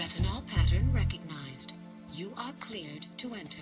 Retinol pattern recognized. You are cleared to enter.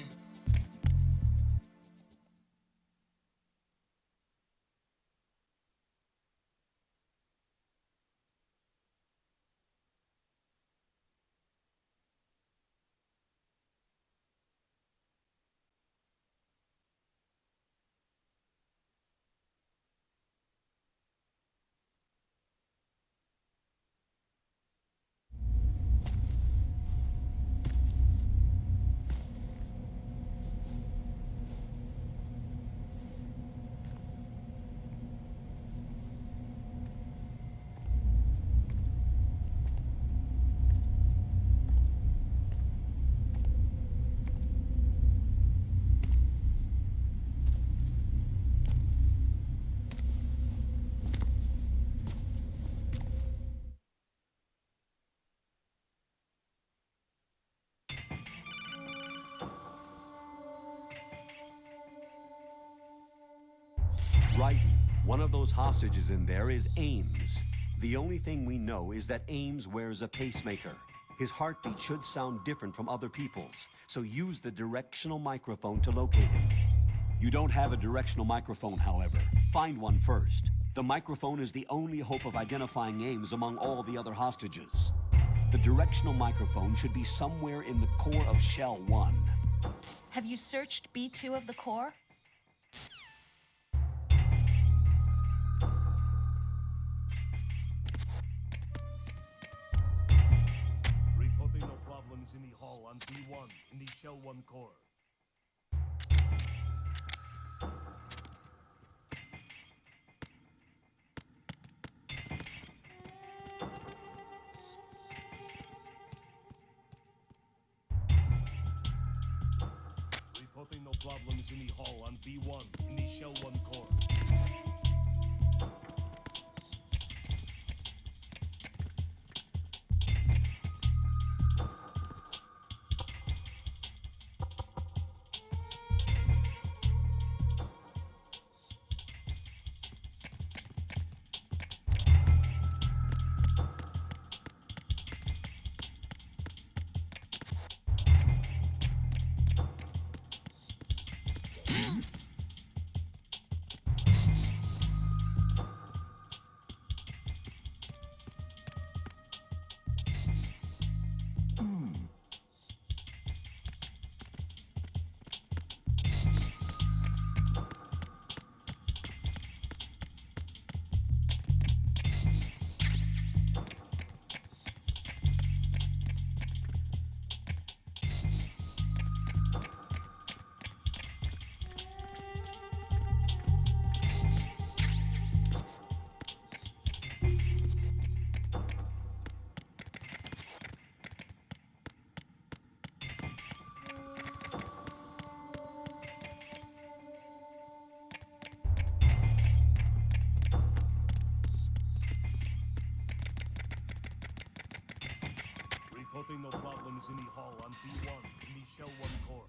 Right. One of those hostages in there is Ames. The only thing we know is that Ames wears a pacemaker. His heartbeat should sound different from other people's, so use the directional microphone to locate him. You don't have a directional microphone, however. Find one first. The microphone is the only hope of identifying Ames among all the other hostages. The directional microphone should be somewhere in the core of Shell 1. Have you searched B2 of the core? Reporting no problems in the hall on B1 in the Shell 1 core. Reporting no problems in the hall on B1 in the Shell 1 core. Reporting no problems in the hall on B1 in the Shell 1 core.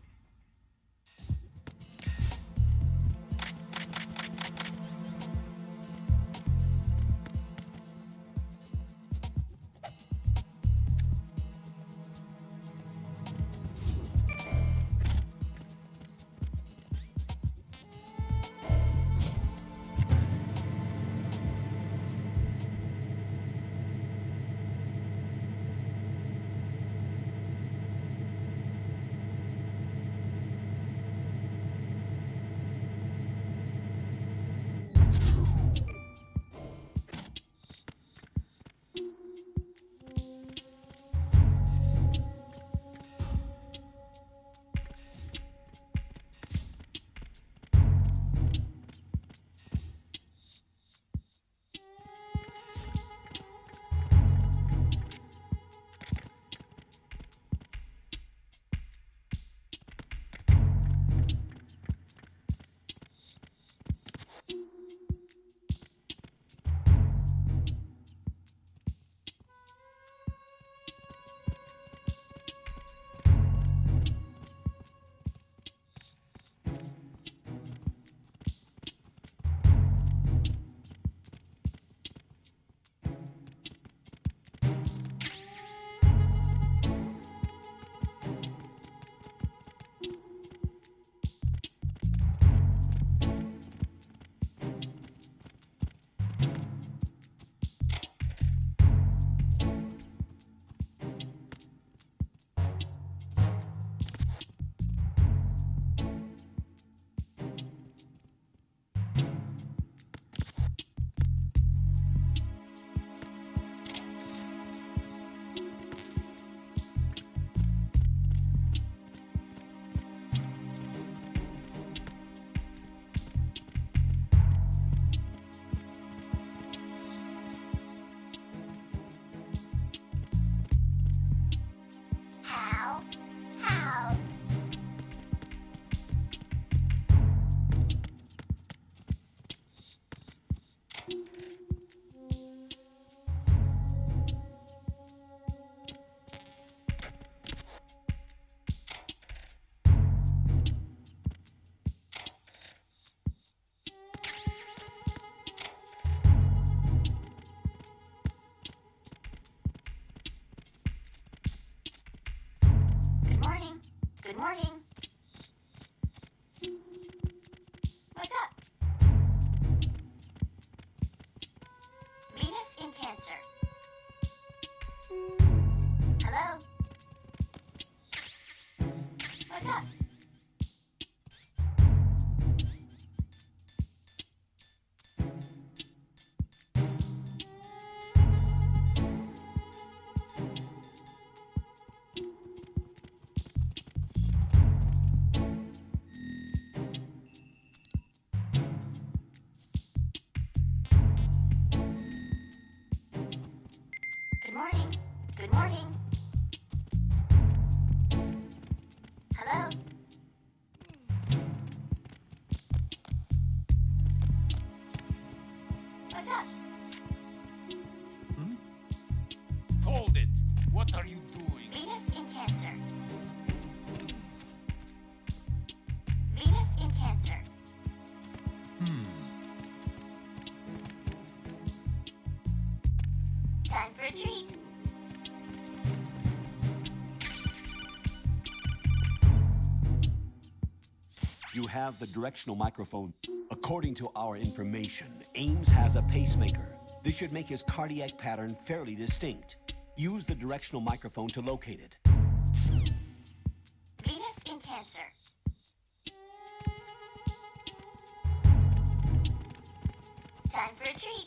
Good morning. What's up? Venus in Cancer. Hello? What's up? Good morning. Good morning. Hello? What's up? Hold it! What are you doing? Venus in Cancer. Venus in Cancer. Time for a treat. You have the directional microphone. According to our information, Ames has a pacemaker. This should make his cardiac pattern fairly distinct. Use the directional microphone to locate it. Venus in Cancer. Time for a treat.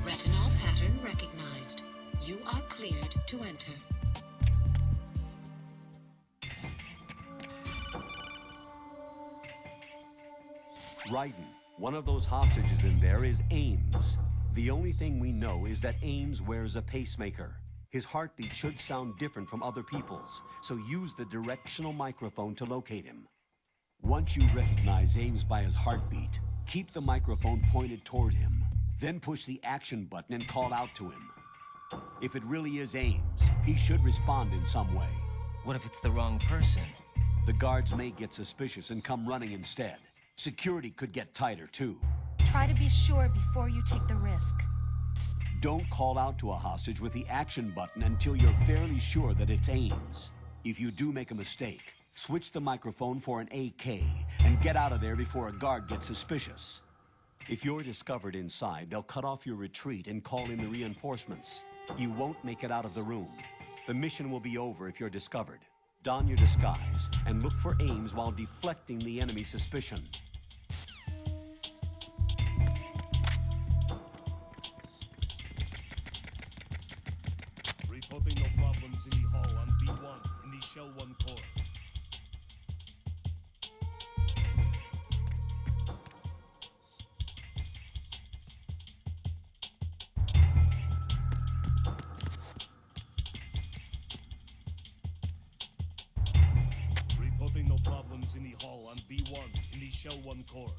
Retinol pattern recognized. You are cleared to enter. Raiden, one of those hostages in there is Ames. The only thing we know is that Ames wears a pacemaker. His heartbeat should sound different from other people's, so use the directional microphone to locate him. Once you recognize Ames by his heartbeat, keep the microphone pointed toward him. Then push the action button and call out to him. If it really is Ames, he should respond in some way. What if it's the wrong person? The guards may get suspicious and come running instead. Security could get tighter, too. Try to be sure before you take the risk. Don't call out to a hostage with the action button until you're fairly sure that it's Ames. If you do make a mistake, switch the microphone for an AK and get out of there before a guard gets suspicious. If you're discovered inside, they'll cut off your retreat and call in the reinforcements. You won't make it out of the room. The mission will be over if you're discovered. Don your disguise and look for Ames while deflecting the enemy's suspicion. Shell 1 core. Reporting no problems in the hall on B1 in the Shell 1 core.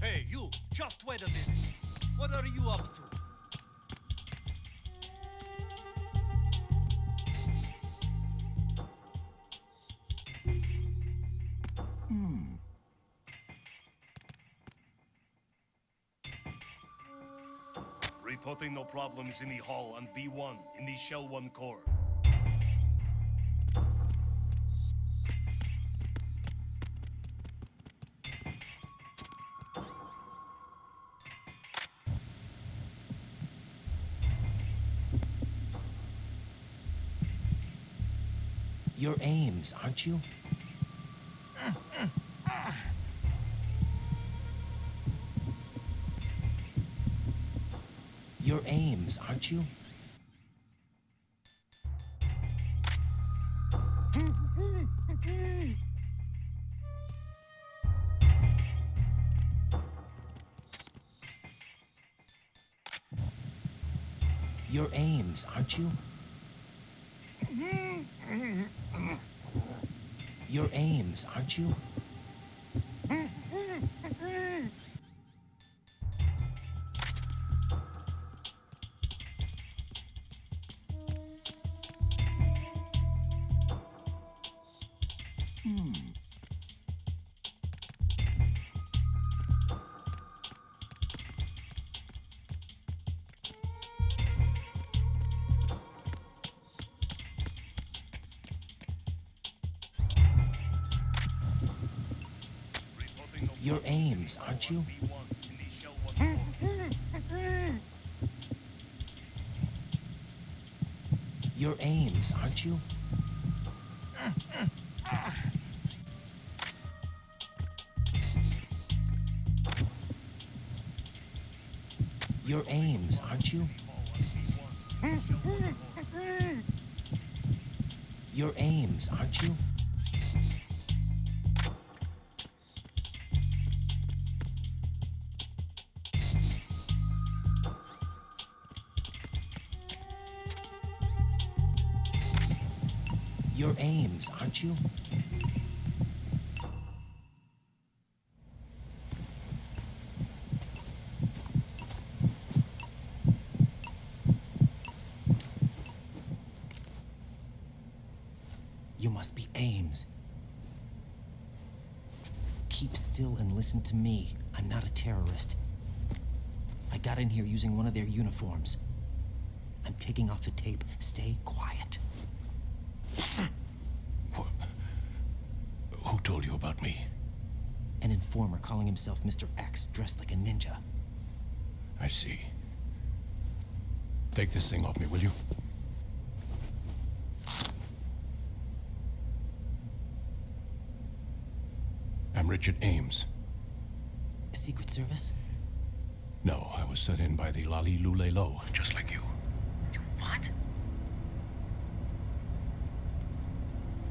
Hey, you! Just wait a minute. What are you up to? Reporting no problems in the hall on B1 in the Shell 1 core. You're Ames, aren't you? You're Ames, aren't you? You're Ames, aren't you? You're Ames, aren't you? Reporting no You're problems in the Ames, hall aren't you? on B1 in the Shell 1 core. You're Ames, aren't you? You're Ames, aren't you? You're Ames, aren't you? You're Ames, aren't you? You must be Ames. Keep still and listen to me. I'm not a terrorist. I got in here using one of their uniforms. I'm taking off the tape. Stay quiet. Who told you about me? An informer calling himself Mr. X, dressed like a ninja. I see. Take this thing off me, will you? I'm Richard Ames. Secret Service? No, I was sent in by the Lali Lule Lo, just like you. What?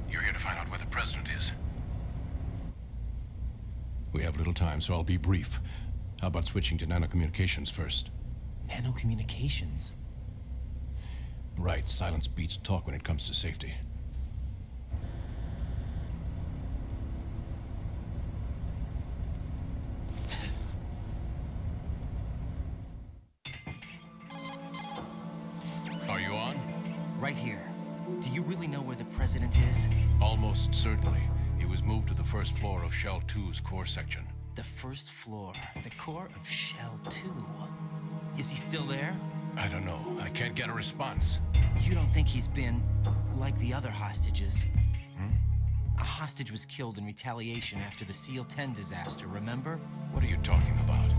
You're here to find out where the president is. We have little time, so I'll be brief. How about switching to nanocommunications first? Nanocommunications? Right, silence beats talk when it comes to safety. Are you on? Right here. Do you really know where the president is? Almost certainly. He was moved to the first floor of Shell 2's core section. The first floor. The core of Shell 2. Is he still there? I don't know. I can't get a response. You don't think he's been like the other hostages? A hostage was killed in retaliation after the SEAL 10 disaster, remember? What are you talking about?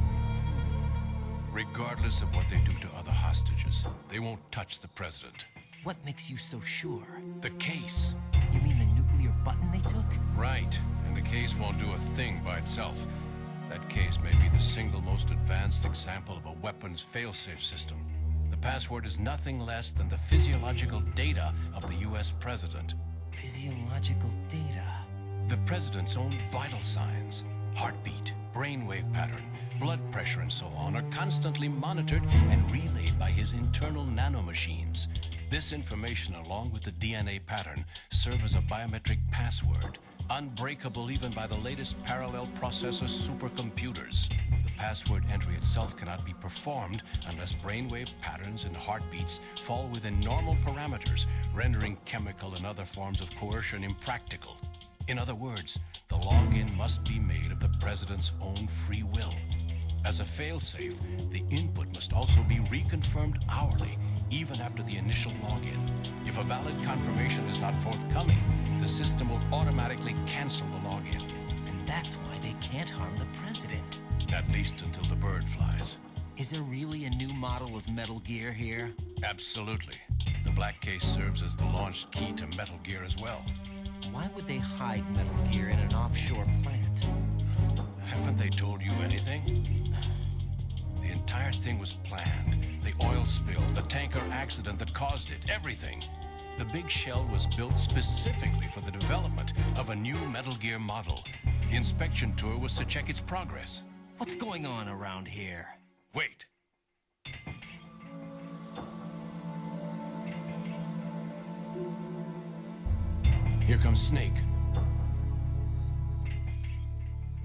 Regardless of what they do to other hostages, they won't touch the president. What makes you so sure? The case. You mean the nuclear button they took? Right, and the case won't do a thing by itself. That case may be the single most advanced example of a weapons failsafe system. The password is nothing less than the physiological data of the US president. Physiological data. The president's own vital signs, heartbeat, brainwave pattern, blood pressure, and so on, are constantly monitored and relayed by his internal nanomachines. This information, along with the DNA pattern, serve as a biometric password, unbreakable even by the latest parallel processor supercomputers. The password entry itself cannot be performed unless brainwave patterns and heartbeats fall within normal parameters, rendering chemical and other forms of coercion impractical. In other words, the login must be made of the president's own free will. As a failsafe, the input must also be reconfirmed hourly, even after the initial login. If a valid confirmation is not forthcoming, the system will automatically cancel the login. And that's why they can't harm the president. At least until the bird flies. Is there really a new model of Metal Gear here? Absolutely. The Black Case serves as the launch key to Metal Gear as well. Why would they hide Metal Gear in an offshore plant? Haven't they told you anything? The entire thing was planned. The oil spill, the tanker accident that caused it, everything. The big shell was built specifically for the development of a new Metal Gear model. The inspection tour was to check its progress. What's going on around here? Wait. Here comes Snake.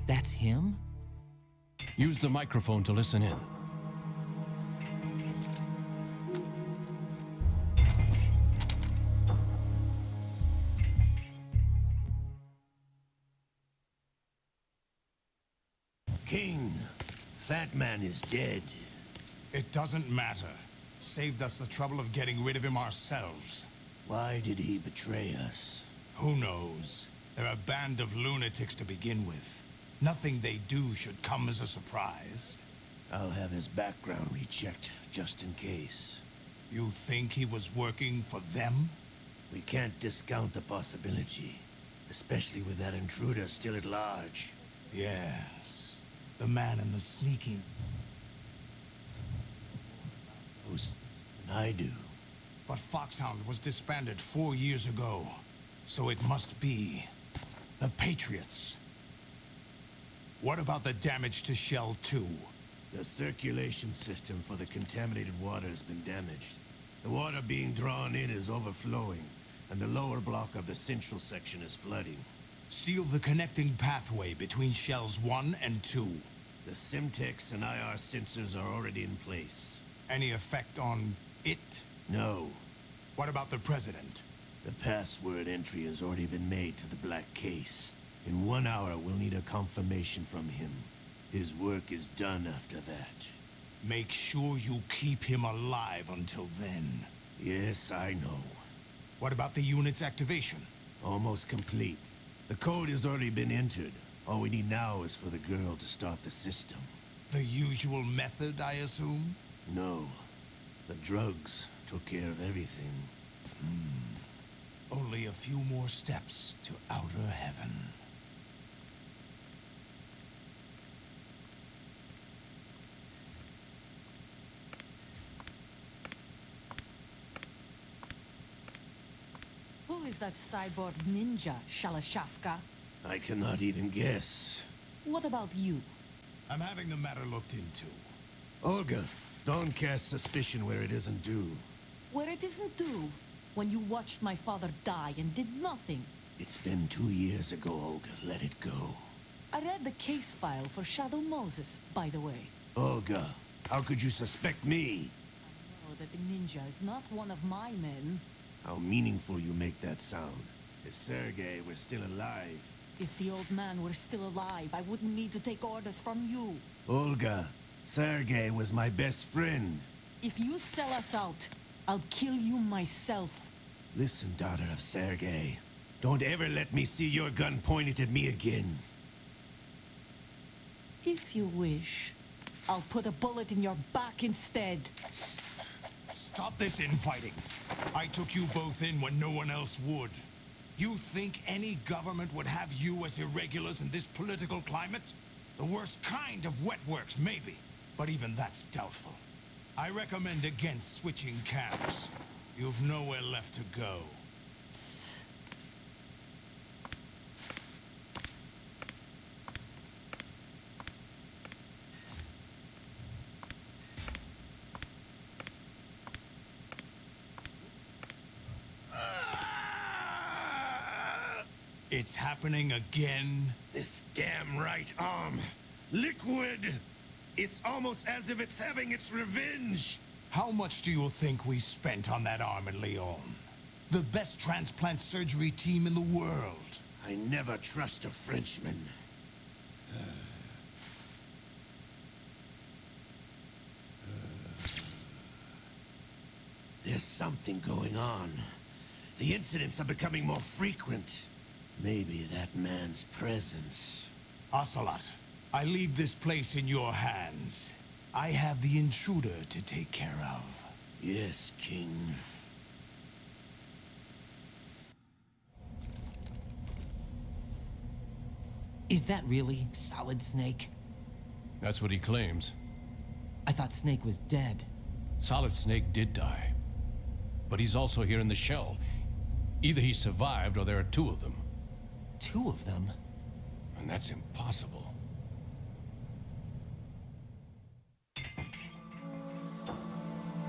That's him? Use the microphone to listen in. King, Fat Man is dead. It doesn't matter. Saved us the trouble of getting rid of him ourselves. Why did he betray us? Who knows? They're a band of lunatics to begin with. Nothing they do should come as a surprise. I'll have his background rechecked, just in case. You think he was working for them? We can't discount the possibility. Especially with that intruder still at large. Yes. The man in the sneaking... Who's... I do. But Foxhound was disbanded 4 years ago. So it must be... the Patriots. What about the damage to Shell 2? The circulation system for the contaminated water has been damaged. The water being drawn in is overflowing, and the lower block of the central section is flooding. Seal the connecting pathway between Shells 1 and 2. The Simtex and IR sensors are already in place. Any effect on it? No. What about the President? The password entry has already been made to the Black Case. In 1 hour, we'll need a confirmation from him. His work is done after that. Make sure you keep him alive until then. Yes, I know. What about the unit's activation? Almost complete. The code has already been entered. All we need now is for the girl to start the system. The usual method, I assume? No. The drugs took care of everything. Only a few more steps to outer heaven. Who is that cyborg ninja, Shalashaska? I cannot even guess. What about you? I'm having the matter looked into. Olga, don't cast suspicion where it isn't due. Where it isn't due, when you watched my father die and did nothing. It's been 2 years ago, Olga. Let it go. I read the case file for Shadow Moses, by the way. Olga, how could you suspect me? I know that the ninja is not one of my men. How meaningful you make that sound. If Sergei were still alive... If the old man were still alive, I wouldn't need to take orders from you. Olga, Sergei was my best friend. If you sell us out, I'll kill you myself. Listen, daughter of Sergei. Don't ever let me see your gun pointed at me again. If you wish. I'll put a bullet in your back instead. Stop this infighting. I took you both in when no one else would. You think any government would have you as irregulars in this political climate? The worst kind of wet works, maybe. But even that's doubtful. I recommend against switching camps. You've nowhere left to go. It's happening again? This damn right arm. Liquid! It's almost as if it's having its revenge! How much do you think we spent on that arm in Lyon? The best transplant surgery team in the world. I never trust a Frenchman. There's something going on. The incidents are becoming more frequent. Maybe that man's presence. Ocelot, I leave this place in your hands. I have the intruder to take care of. Yes, King. Is that really Solid Snake? That's what he claims. I thought Snake was dead. Solid Snake did die. But he's also here in the shell. Either he survived or there are two of them. Two of them? And that's impossible.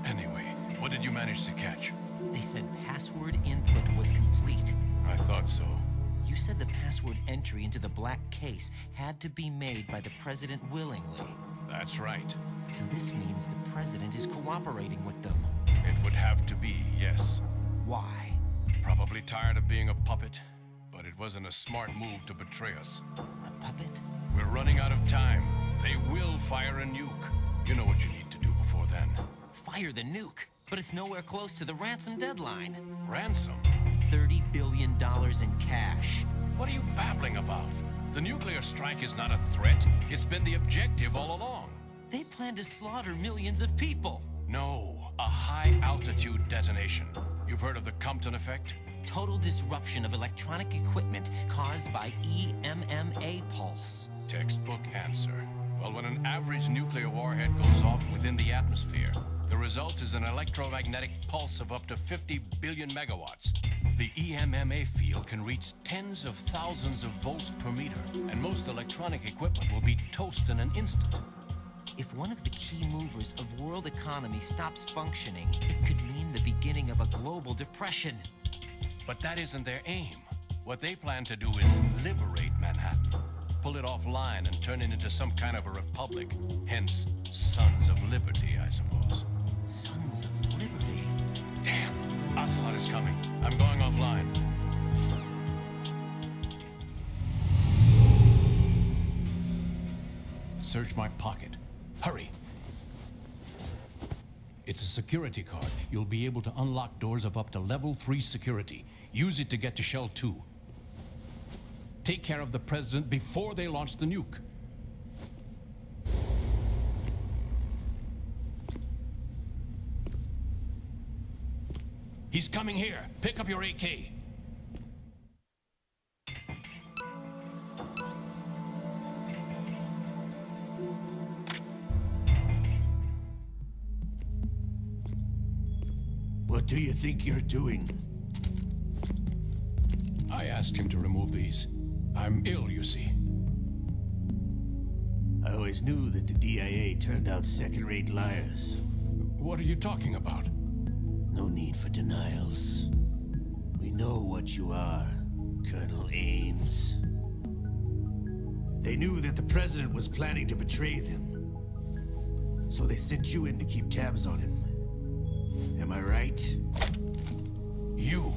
Anyway, what did you manage to catch? They said password input was complete. I thought so. You said the password entry into the black case had to be made by the President willingly. That's right. So this means the President is cooperating with them. It would have to be, yes. Why? Probably tired of being a puppet, but it wasn't a smart move to betray us. A puppet? We're running out of time. They will fire a nuke. You know what you need to do before then. Fire the nuke? But it's nowhere close to the ransom deadline. Ransom? $30 billion in cash. What are you babbling about? The nuclear strike is not a threat. It's been the objective all along. They plan to slaughter millions of people. No, a high-altitude detonation. You've heard of the Compton effect? Total disruption of electronic equipment caused by EMMA pulse. Textbook answer. Well, when an average nuclear warhead goes off within the atmosphere, the result is an electromagnetic pulse of up to 50 billion megawatts. The EMMA field can reach tens of thousands of volts per meter, and most electronic equipment will be toast in an instant. If one of the key movers of world economy stops functioning, it could mean the beginning of a global depression. But that isn't their aim. What they plan to do is liberate Manhattan. Pull it offline and turn it into some kind of a republic. Hence, Sons of Liberty, I suppose. Sons of Liberty? Damn! Ocelot is coming. I'm going offline. Search my pocket. Hurry! It's a security card. You'll be able to unlock doors of up to level 3 security. Use it to get to Shell 2. Take care of the President before they launch the nuke. He's coming here. Pick up your AK. What do you think you're doing? I asked him to remove these. I'm ill, you see. I always knew that the DIA turned out second-rate liars. What are you talking about? No need for denials. We know what you are, Colonel Ames. They knew that the President was planning to betray them. So they sent you in to keep tabs on him. Am I right? You.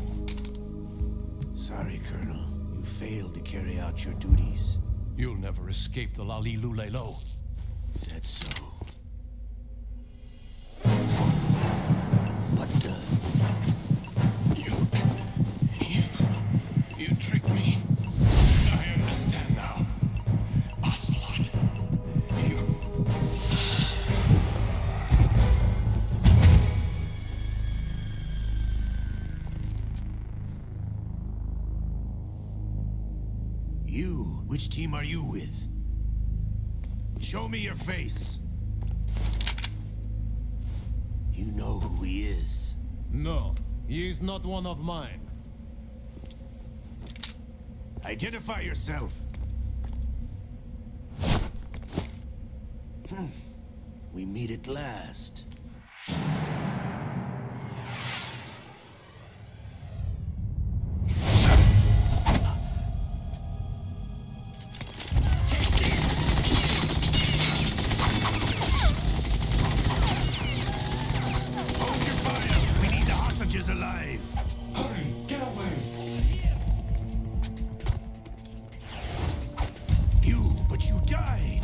Sorry, Colonel. You failed to carry out your duties. You'll never escape the Lali Lulelo. Is that so? What the? You tricked me. I understand now. Ocelot. You... You? Which team are you with? Show me your face. You know who he is. No, he is not one of mine. Identify yourself. We meet at last. Hold your fire! We need the hostages alive! Hurry! Get away! But you died!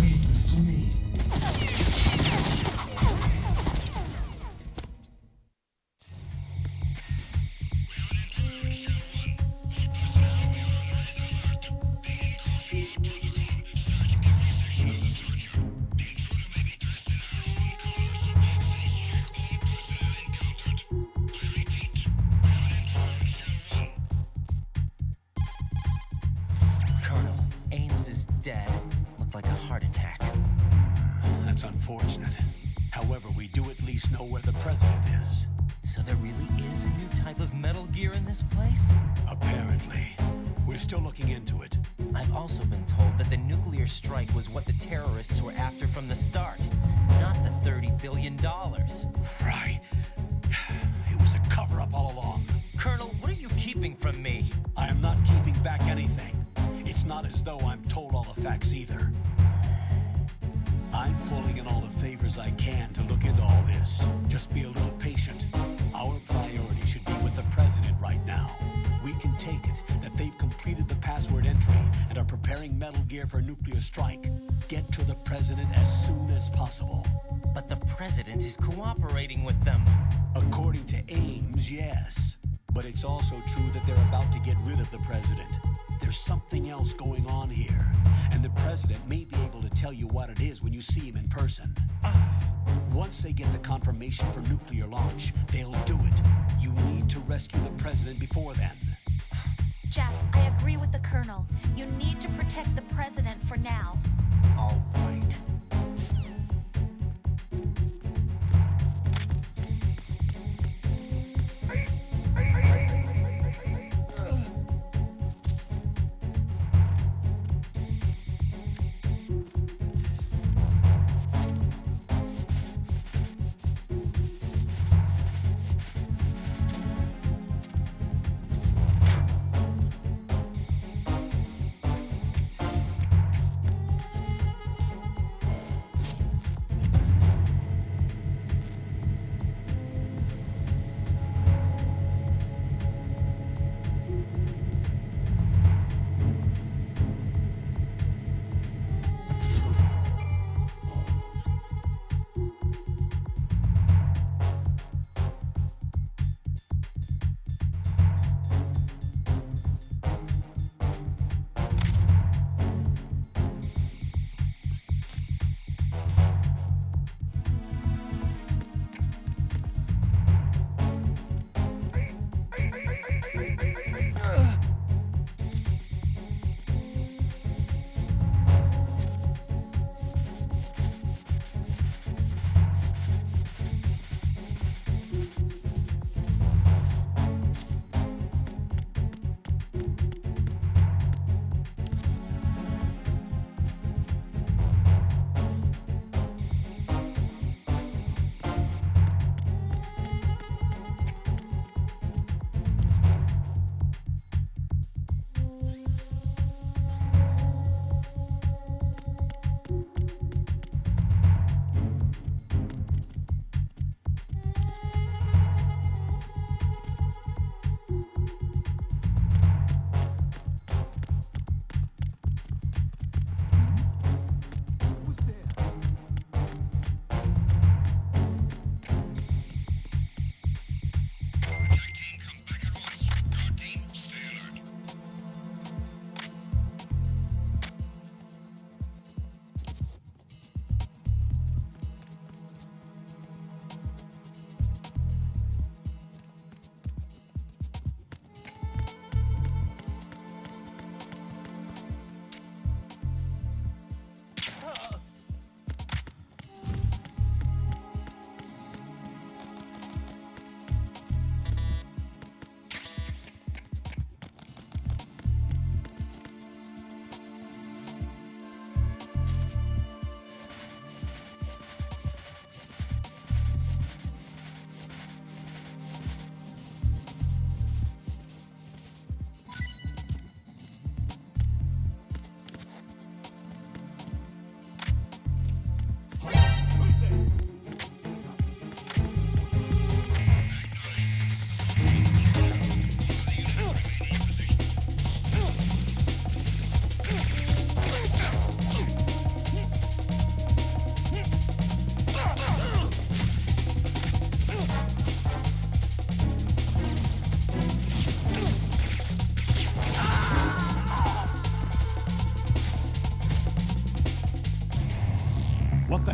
Leave this to me. Colonel, Ames is dead. Looked like a heart attack. That's unfortunate. However, we do at least know where the president is. So there really is a new type of Metal Gear in this place? Apparently. We're still looking into it. I've also been told that the nuclear strike was what the terrorists were after from the start, not the $30 billion. Right. It was a cover-up all along. Colonel, what are you keeping from me? I am not keeping back anything. It's not as though I'm told all the facts either. I'm pulling in all the favors I can to look into all this. Just be a little patient. Our priority should be with the president right now. We can take it that they've completed the password entry and are preparing Metal Gear for nuclear strike. Get to the president as soon as possible. But the president is cooperating with them. According to Ames, yes. But it's also true that they're about to get rid of the president. There's something else going on here, and the president may be able to tell you what it is when you see him in person. Once they get the confirmation for nuclear launch, they'll do it. You need to rescue the president before then. Jeff, I agree with the Colonel. You need to protect the President for now. All right.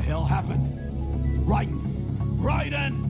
hell happened? Raiden!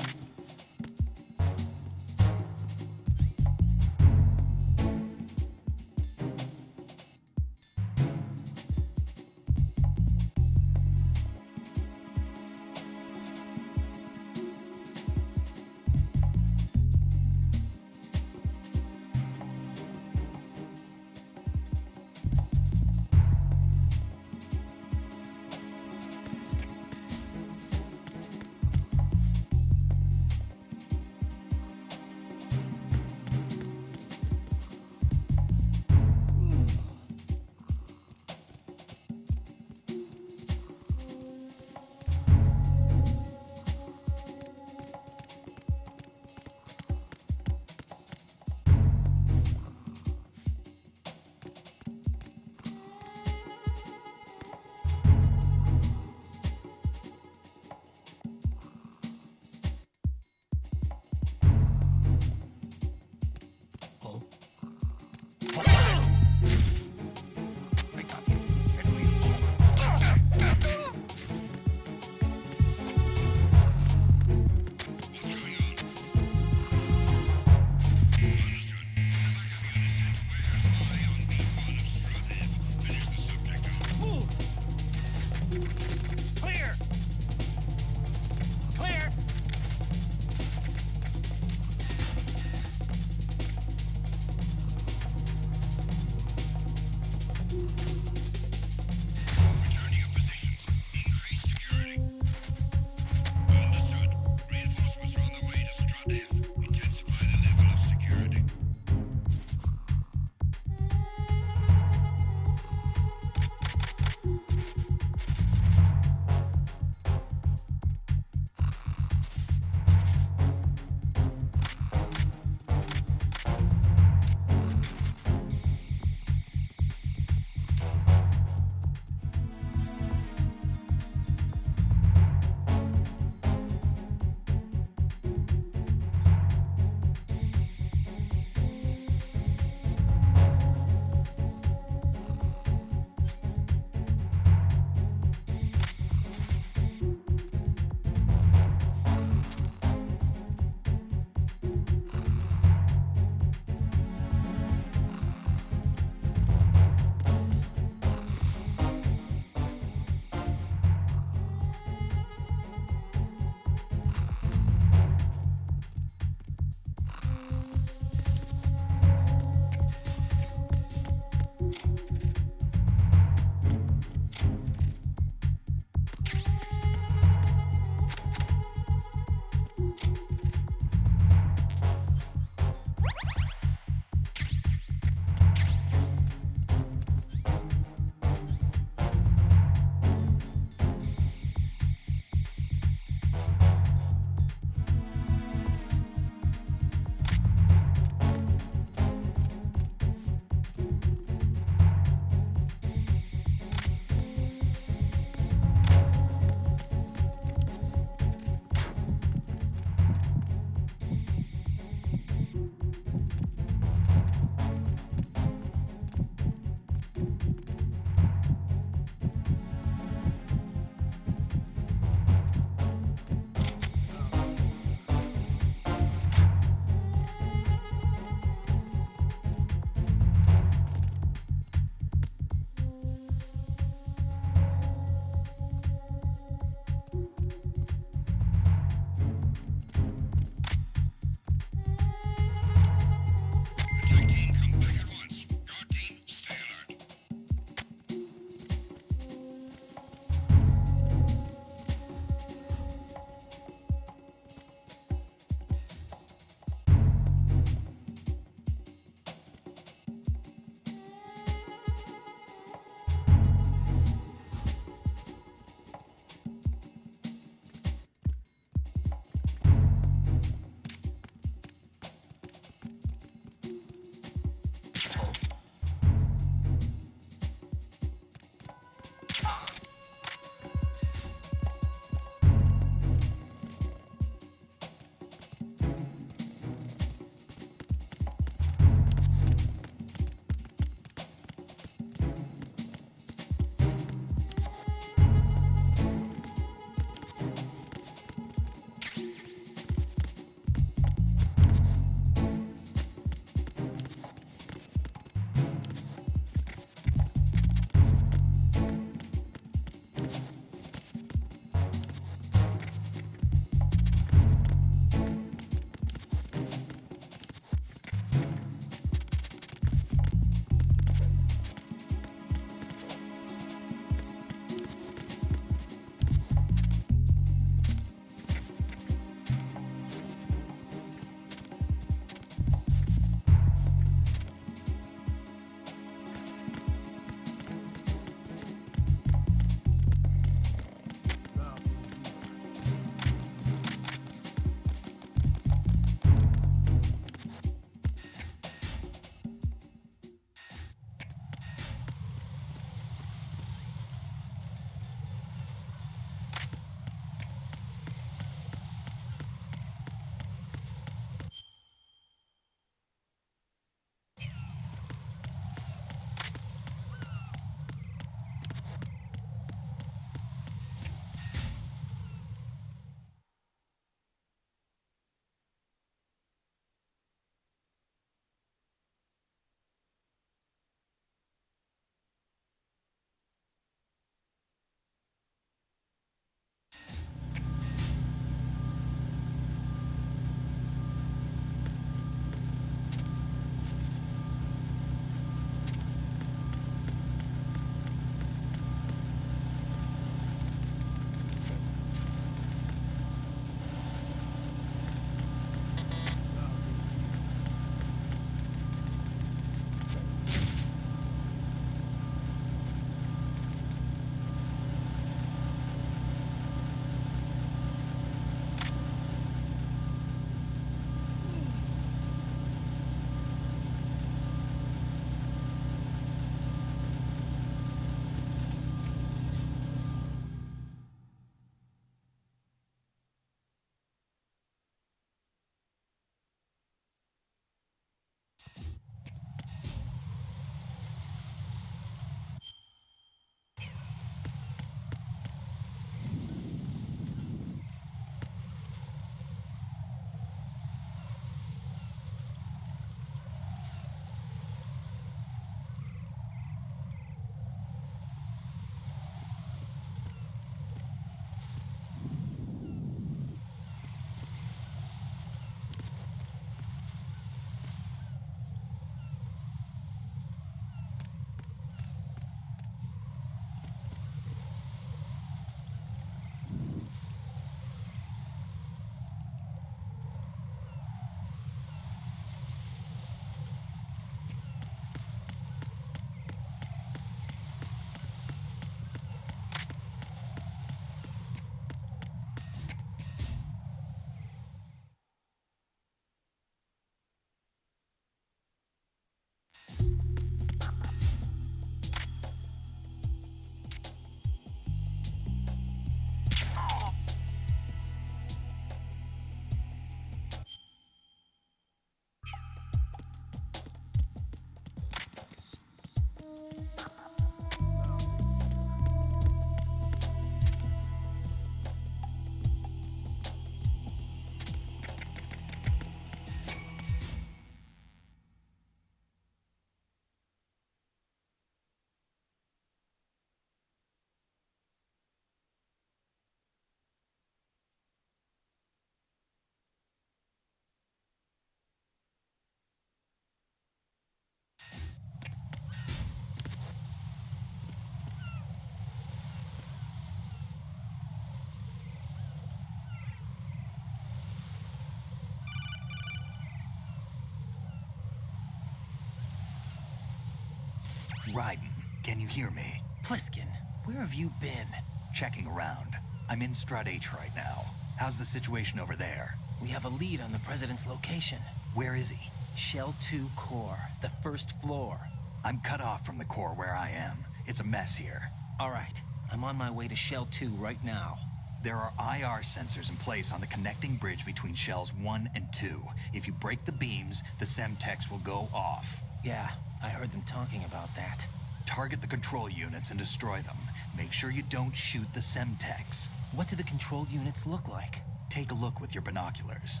Raiden, can you hear me? Pliskin, where have you been? Checking around. I'm in Strut H right now. How's the situation over there? We have a lead on the President's location. Where is he? Shell 2 core, the first floor. I'm cut off from the core where I am. It's a mess here. All right, I'm on my way to Shell 2 right now. There are IR sensors in place on the connecting bridge between Shells 1 and 2. If you break the beams, the Semtex will go off. Yeah, I heard them talking about that. Target the control units and destroy them. Make sure you don't shoot the Semtex. What do the control units look like? Take a look with your binoculars.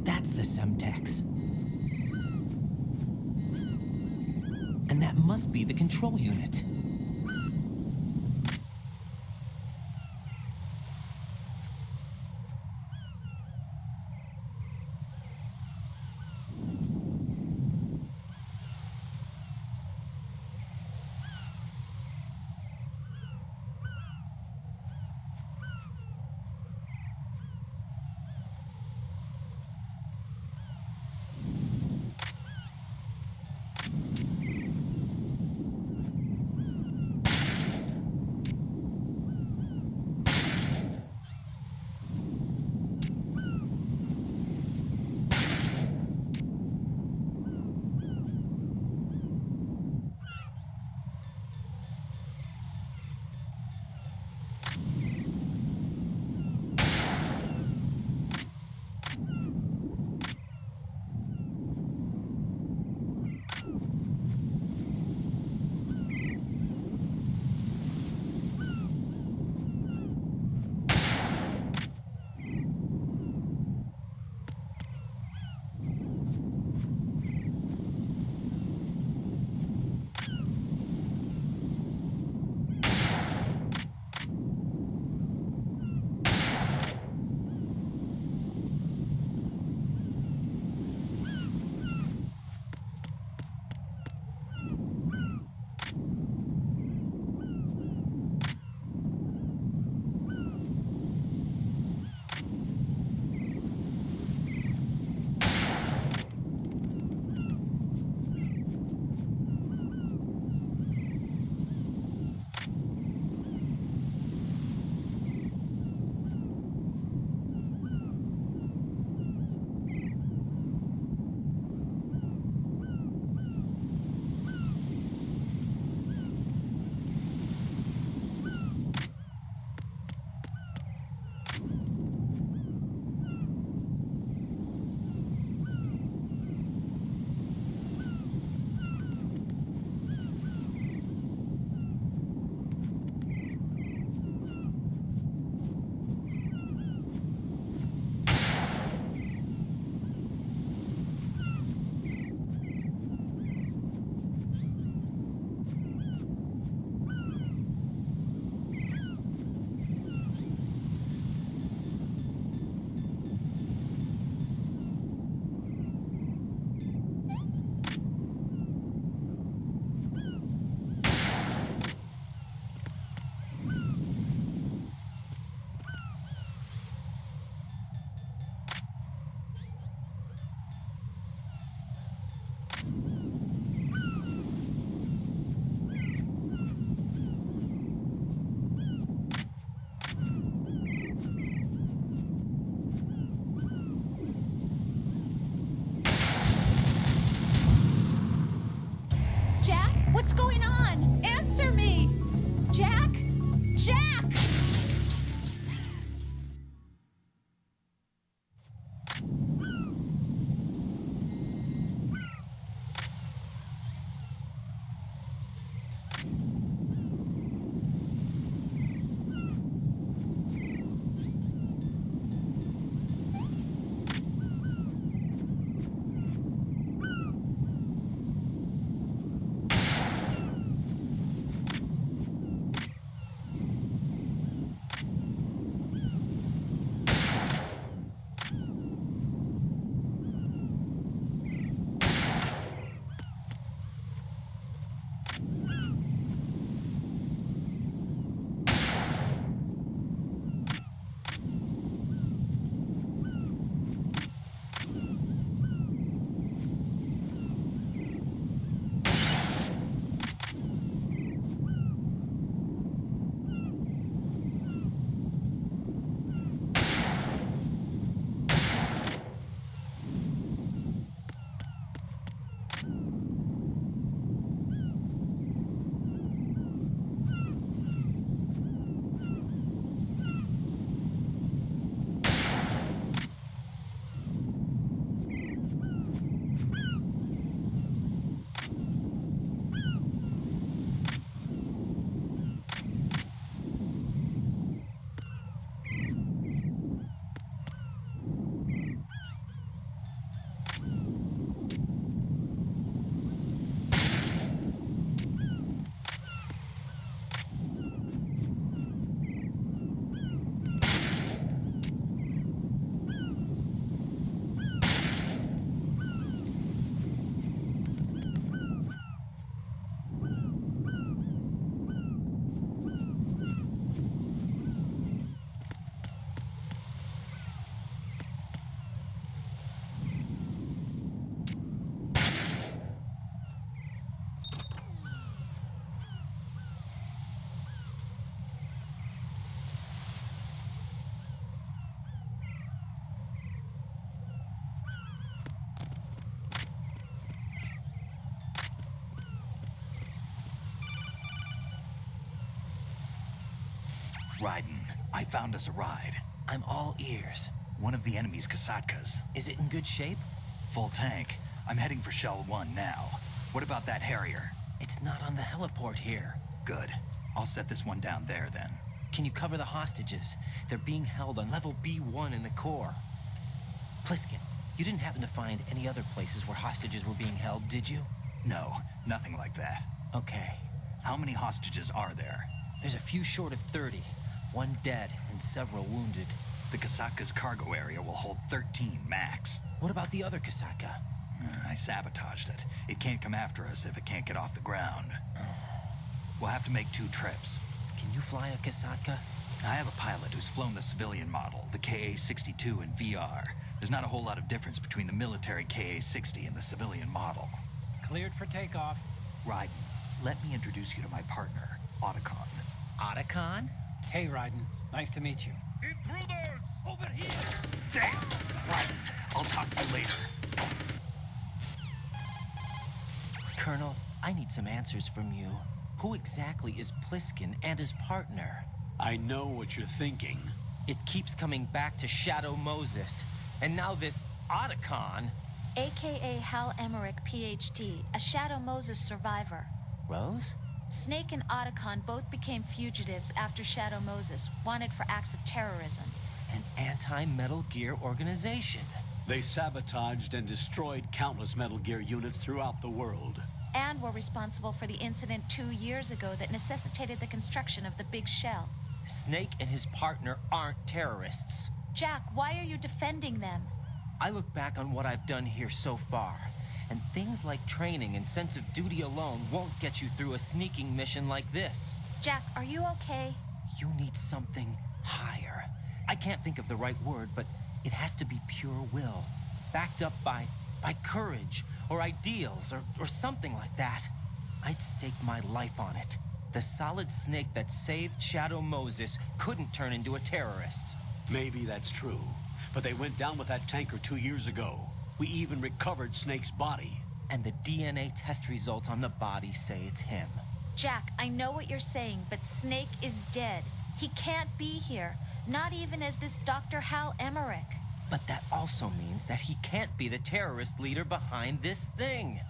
That's the Semtex. And that must be the control unit. What's going on? Answer me! Jack? Jack! Raiden, I found us a ride. I'm all ears. One of the enemy's Kasatkas. Is it in good shape? Full tank. I'm heading for Shell 1 now. What about that Harrier? It's not on the heliport here. Good. I'll set this one down there then. Can you cover the hostages? They're being held on level B1 in the core. Pliskin, you didn't happen to find any other places where hostages were being held, did you? No, nothing like that. Okay. How many hostages are there? There's a few short of 30. One dead and several wounded. The Kasatka's cargo area will hold 13 max. What about the other Kasatka? I sabotaged it. It can't come after us if it can't get off the ground. We'll have to make 2 trips. Can you fly a Kasatka? I have a pilot who's flown the civilian model, the KA-62 in VR. There's not a whole lot of difference between the military KA-60 and the civilian model. Cleared for takeoff. Raiden, let me introduce you to my partner, Otacon. Otacon? Hey, Raiden. Nice to meet you. Intruders! Over here! Damn! Raiden, I'll talk to you later. Colonel, I need some answers from you. Who exactly is Pliskin and his partner? I know what you're thinking. It keeps coming back to Shadow Moses. And now this Otacon. AKA Hal Emmerich, PhD, a Shadow Moses survivor. Rose? Snake and Otacon both became fugitives after Shadow Moses, wanted for acts of terrorism. An anti-Metal Gear organization. They sabotaged and destroyed countless Metal Gear units throughout the world. And were responsible for the incident 2 years ago that necessitated the construction of the Big Shell. Snake and his partner aren't terrorists. Jack, why are you defending them? I look back on what I've done here so far, and things like training and sense of duty alone won't get you through a sneaking mission like this. Jack, are you okay? You need something higher. I can't think of the right word, but it has to be pure will, backed up by courage, or ideals, or something like that. I'd stake my life on it. The Solid Snake that saved Shadow Moses couldn't turn into a terrorist. Maybe that's true, but they went down with that tanker 2 years ago. We even recovered Snake's body. And the DNA test results on the body say it's him. Jack, I know what you're saying, but Snake is dead. He can't be here, not even as this Dr. Hal Emmerich. But that also means that he can't be the terrorist leader behind this thing.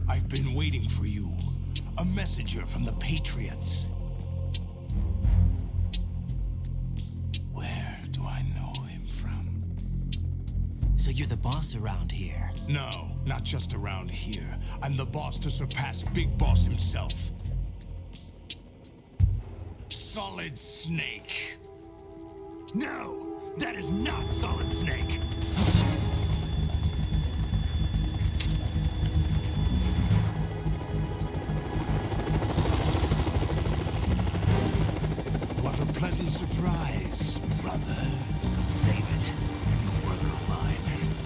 I've been waiting for you. A messenger from the Patriots. Where do I know him from? So you're the boss around here? No, not just around here. I'm the boss to surpass Big Boss himself. Solid Snake. No, that is not Solid Snake. What a pleasant surprise, brother. Save it. You're a brother of mine.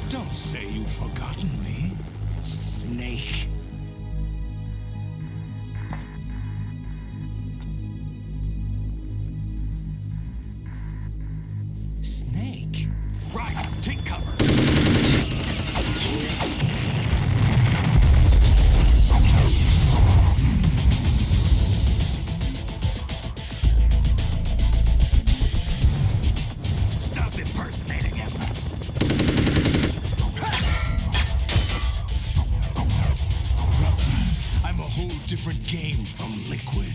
Don't say you've forgotten me, Snake. Snake? Right, take cover. Stop impersonating him. Brother, I'm a whole different game from Liquid.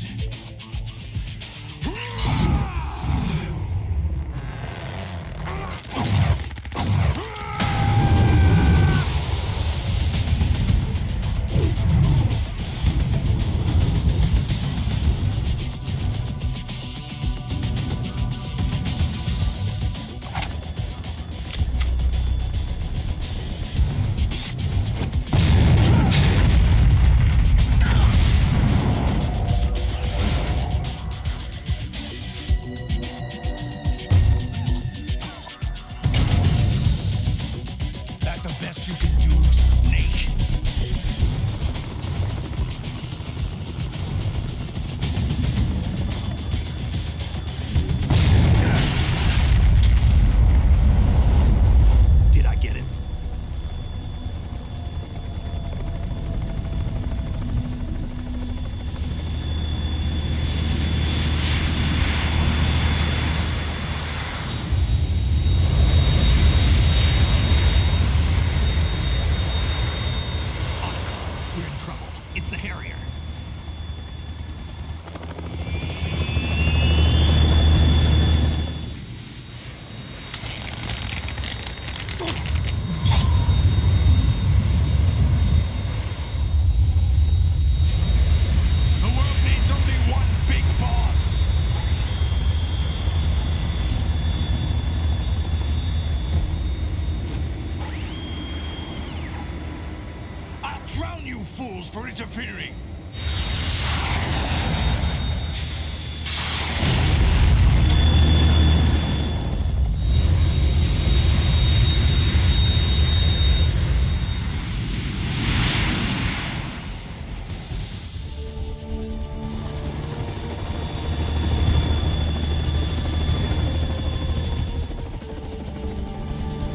for interfering.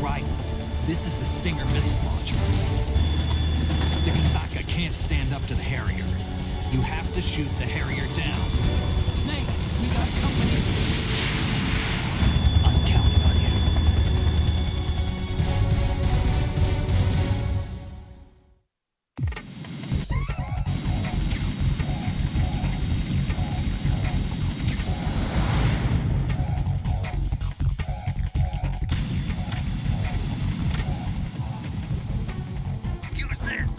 Right. This is the Stinger missile launcher. The Kasaka can't stand up to the Harrier. You have to shoot the Harrier down. Snake, we got company. I'm counting on you. Use this.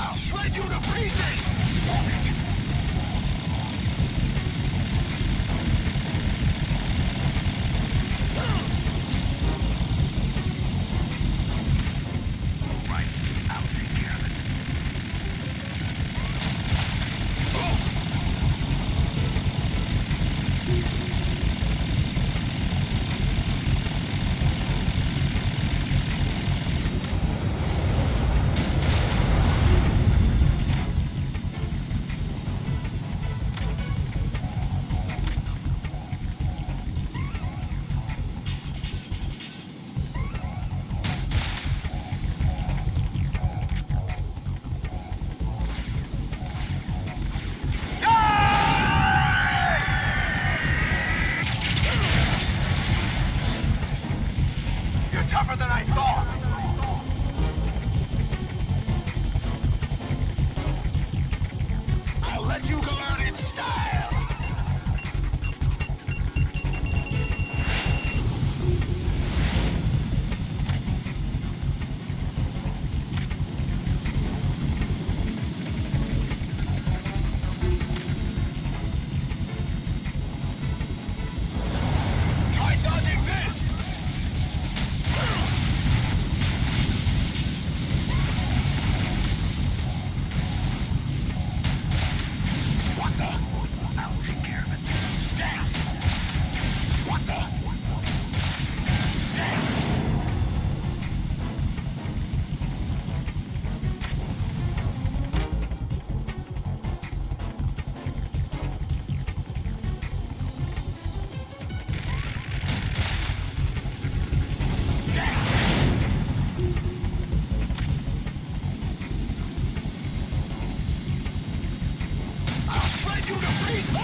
I'll shred you to pieces! Damn it! Right, I'll take care of it. You're tougher than I thought! I'll let you go out in style! Try dodging this! What the? I'll take care of it. Damn! What the? Damn! I'll shred you to pieces!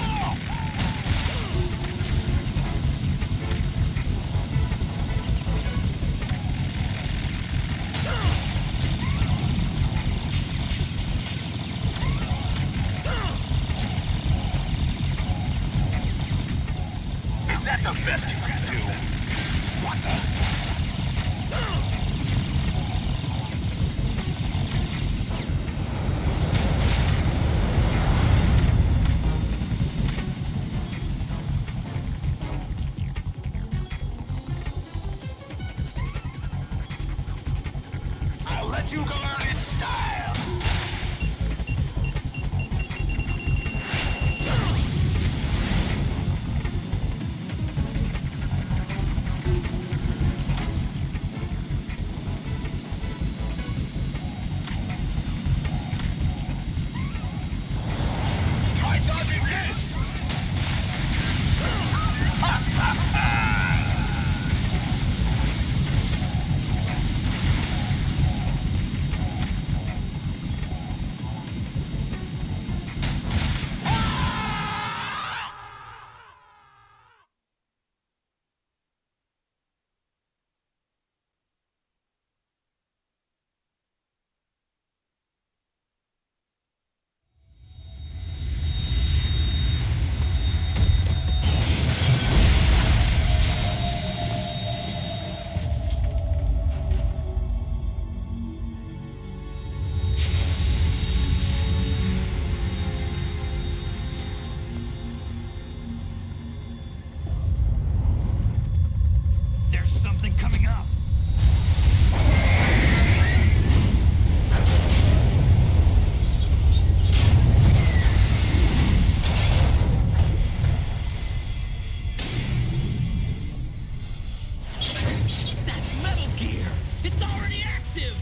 Is that the best you can do? What the? you go learn in style! Try dodging this! There's something coming up. That's Metal Gear! It's already active!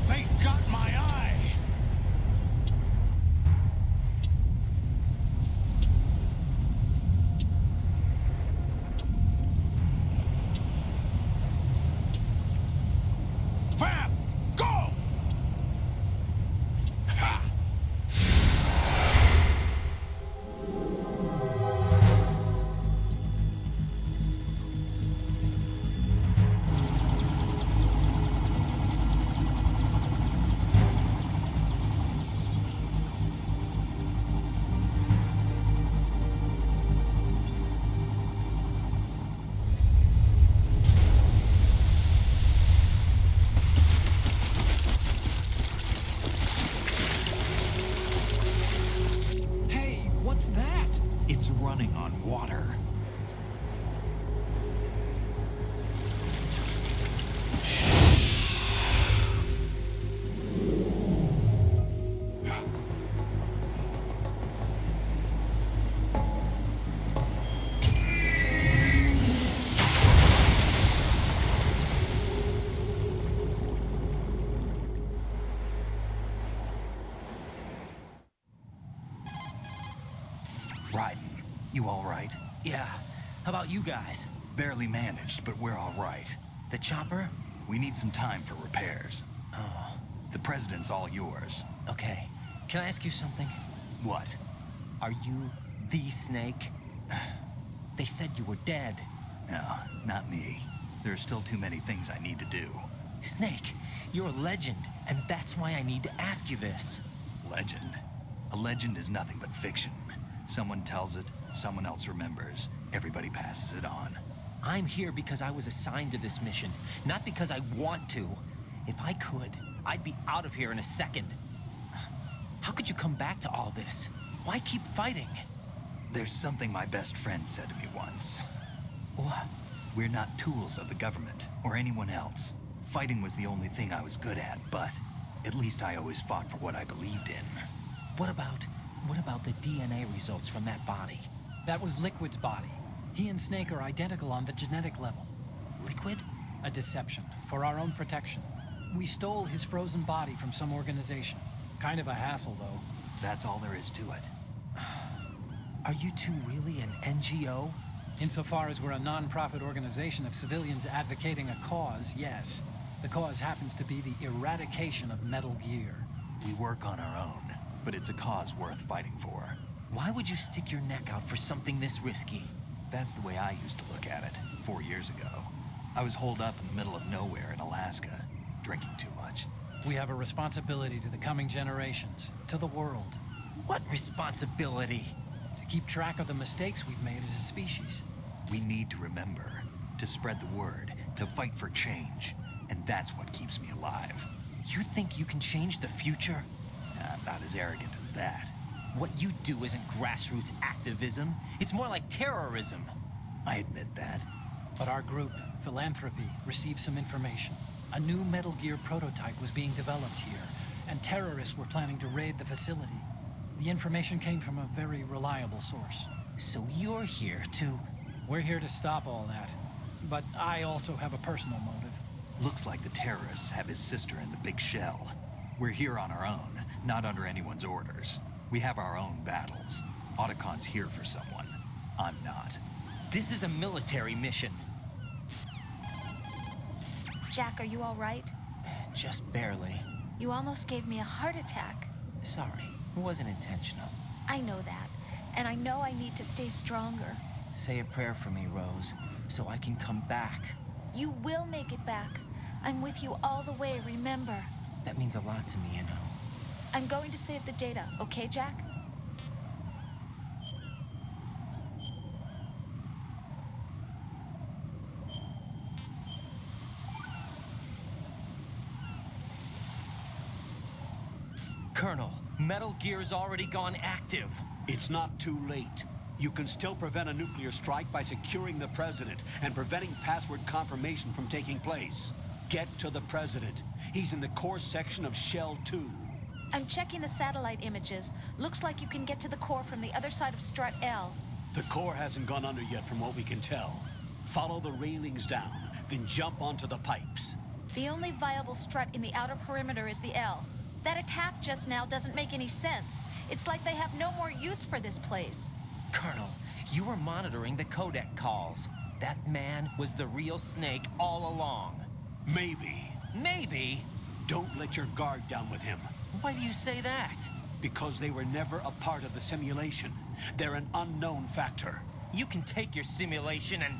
They got my eye. Fab, go! Ha! Hey, what's that? It's running on water. Raiden, you all right? Yeah. How about you guys? Barely managed, but we're all right. The chopper? We need some time for repairs. Oh, The president's all yours. okay. Can I ask you something? What? Are you the Snake? They said you were dead. No, not me. There are still too many things I need to do. Snake, you're a legend, and that's why I need to ask you this. Legend? A legend is nothing but fiction. Someone tells it, someone else remembers. Everybody passes it on. I'm here because I was assigned to this mission, not because I want to. If I could, I'd be out of here in a second. How could you come back to all this? Why keep fighting? There's something my best friend said to me once. What? We're not tools of the government or anyone else. Fighting was the only thing I was good at, but at least I always fought for what I believed in. What about the DNA results from that body? That was Liquid's body. He and Snake are identical on the genetic level. Liquid? A deception, for our own protection. We stole his frozen body from some organization. Kind of a hassle, though. That's all there is to it. Are you two really an NGO? Insofar as we're a non-profit organization of civilians advocating a cause, yes. The cause happens to be the eradication of Metal Gear. We work on our own, but it's a cause worth fighting for. Why would you stick your neck out for something this risky? That's the way I used to look at it 4 years ago. I was holed up in the middle of nowhere in Alaska, drinking too much. We have a responsibility to the coming generations, to the world. What responsibility? To keep track of the mistakes we've made as a species. We need to remember, to spread the word, to fight for change. And that's what keeps me alive. You think you can change the future? I'm not as arrogant as that. What you do isn't grassroots activism. It's more like terrorism. I admit that. But our group, Philanthropy, received some information. A new Metal Gear prototype was being developed here, and terrorists were planning to raid the facility. The information came from a very reliable source. So you're here to... We're here to stop all that. But I also have a personal motive. Looks like the terrorists have his sister in the big shell. We're here on our own, not under anyone's orders. We have our own battles. Otacon's here for someone. I'm not. This is a military mission. Jack, are you all right? Just barely. You almost gave me a heart attack. Sorry, it wasn't intentional. I know that, and I know I need to stay stronger. Say a prayer for me, Rose, so I can come back. You will make it back. I'm with you all the way, remember? That means a lot to me, you know. I'm going to save the data, okay, Jack? Colonel, Metal Gear's already gone active. It's not too late. You can still prevent a nuclear strike by securing the President and preventing password confirmation from taking place. Get to the President. He's in the core section of Shell 2. I'm checking the satellite images. Looks like you can get to the core from the other side of Strut L. The core hasn't gone under yet from what we can tell. Follow the railings down, then jump onto the pipes. The only viable strut in the outer perimeter is the L. That attack just now doesn't make any sense. It's like they have no more use for this place. Colonel, you were monitoring the codec calls. That man was the real Snake all along. Maybe. Maybe? Don't let your guard down with him. Why do you say that? Because they were never a part of the simulation. They're an unknown factor. You can take your simulation and...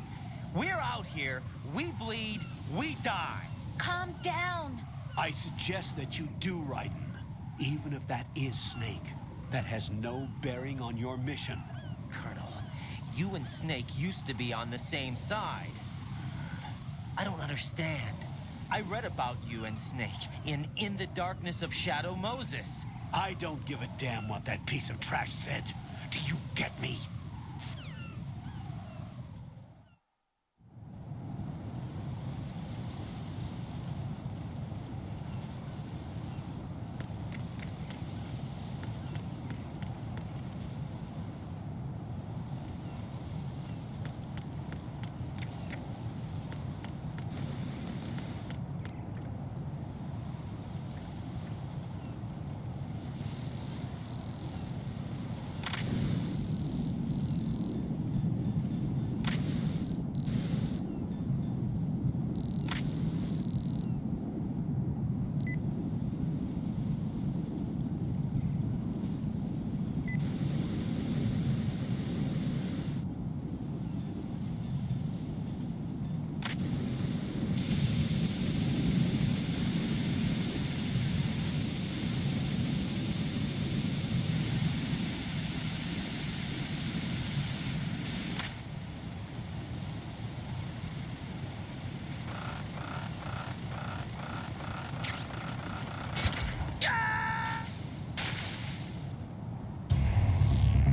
We're out here, we bleed, we die. Calm down. I suggest that you do, Raiden. Even if that is Snake, that has no bearing on your mission. Colonel, you and Snake used to be on the same side. I don't understand. I read about you and Snake in the Darkness of Shadow Moses. I don't give a damn what that piece of trash said. Do you get me?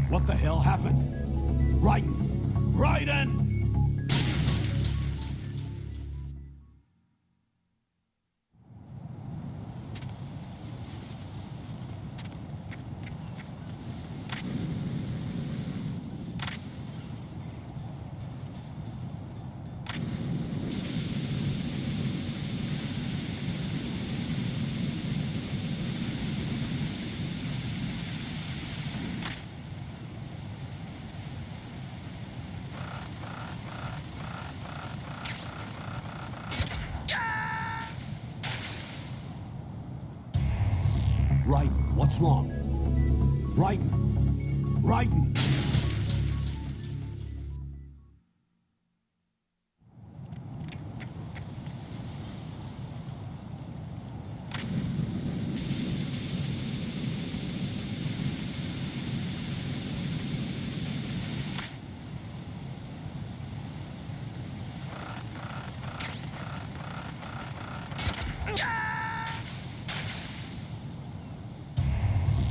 What the hell happened? Raiden! Raiden! What's wrong? Raiden! Raiden!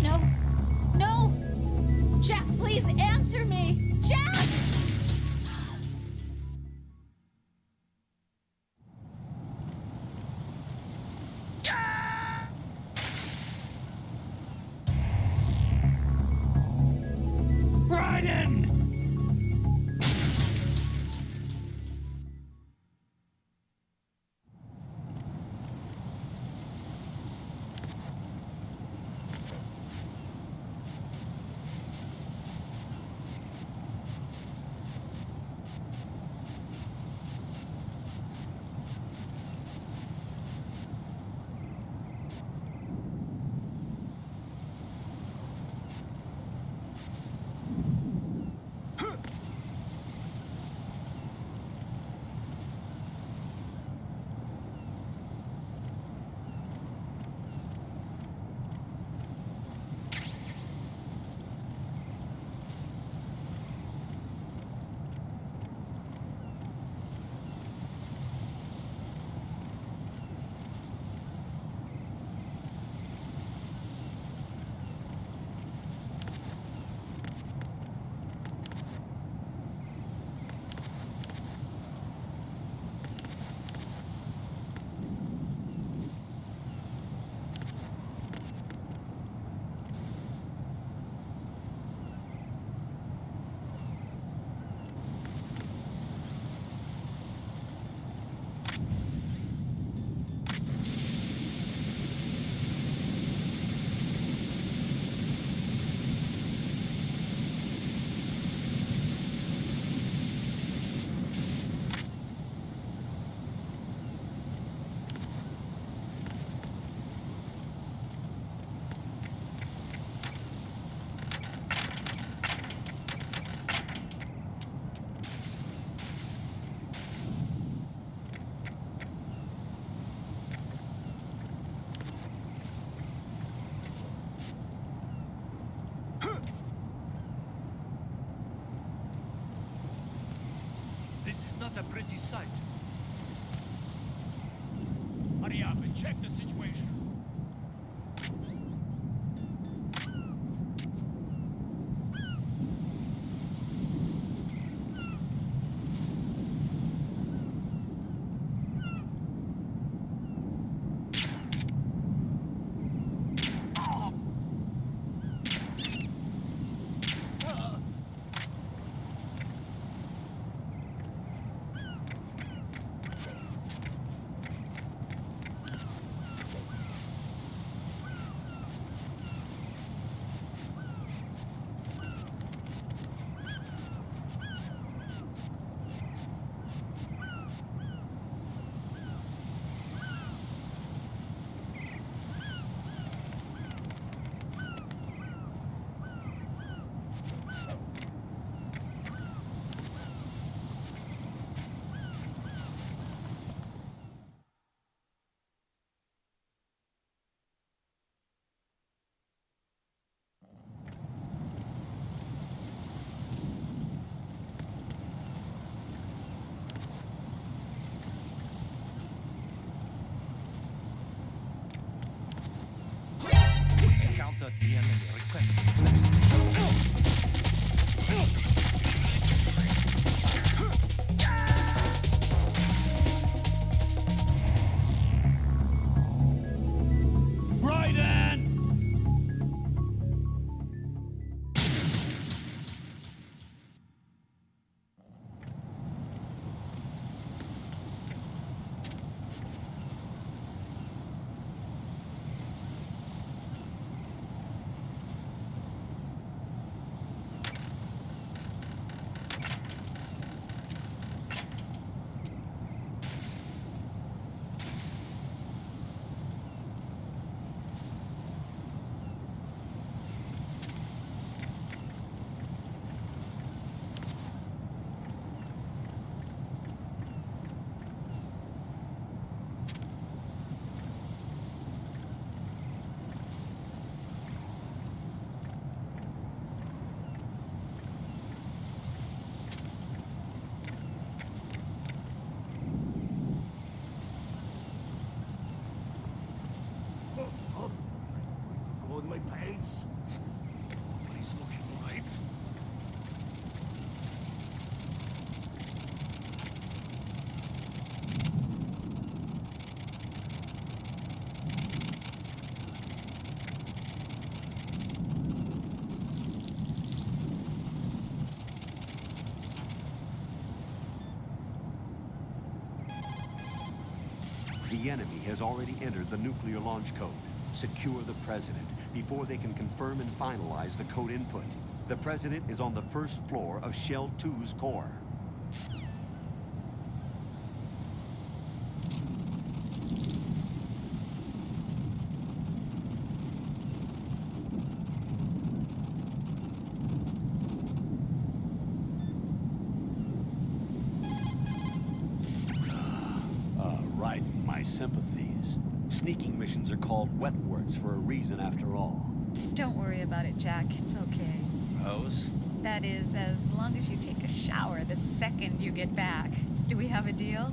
No. No! Jack, please answer me! Jack! Raiden! This is not a pretty sight. Hurry up and check the situation. The enemy has already entered the nuclear launch code. Secure the President before they can confirm and finalize the code input. The President is on the first floor of Shell 2's core. Right in my sympathies. Sneaking missions are called wet works for a reason after all. Don't worry about it, Jack. It's okay. Rose? That is, as long as you take a shower the second you get back. Do we have a deal?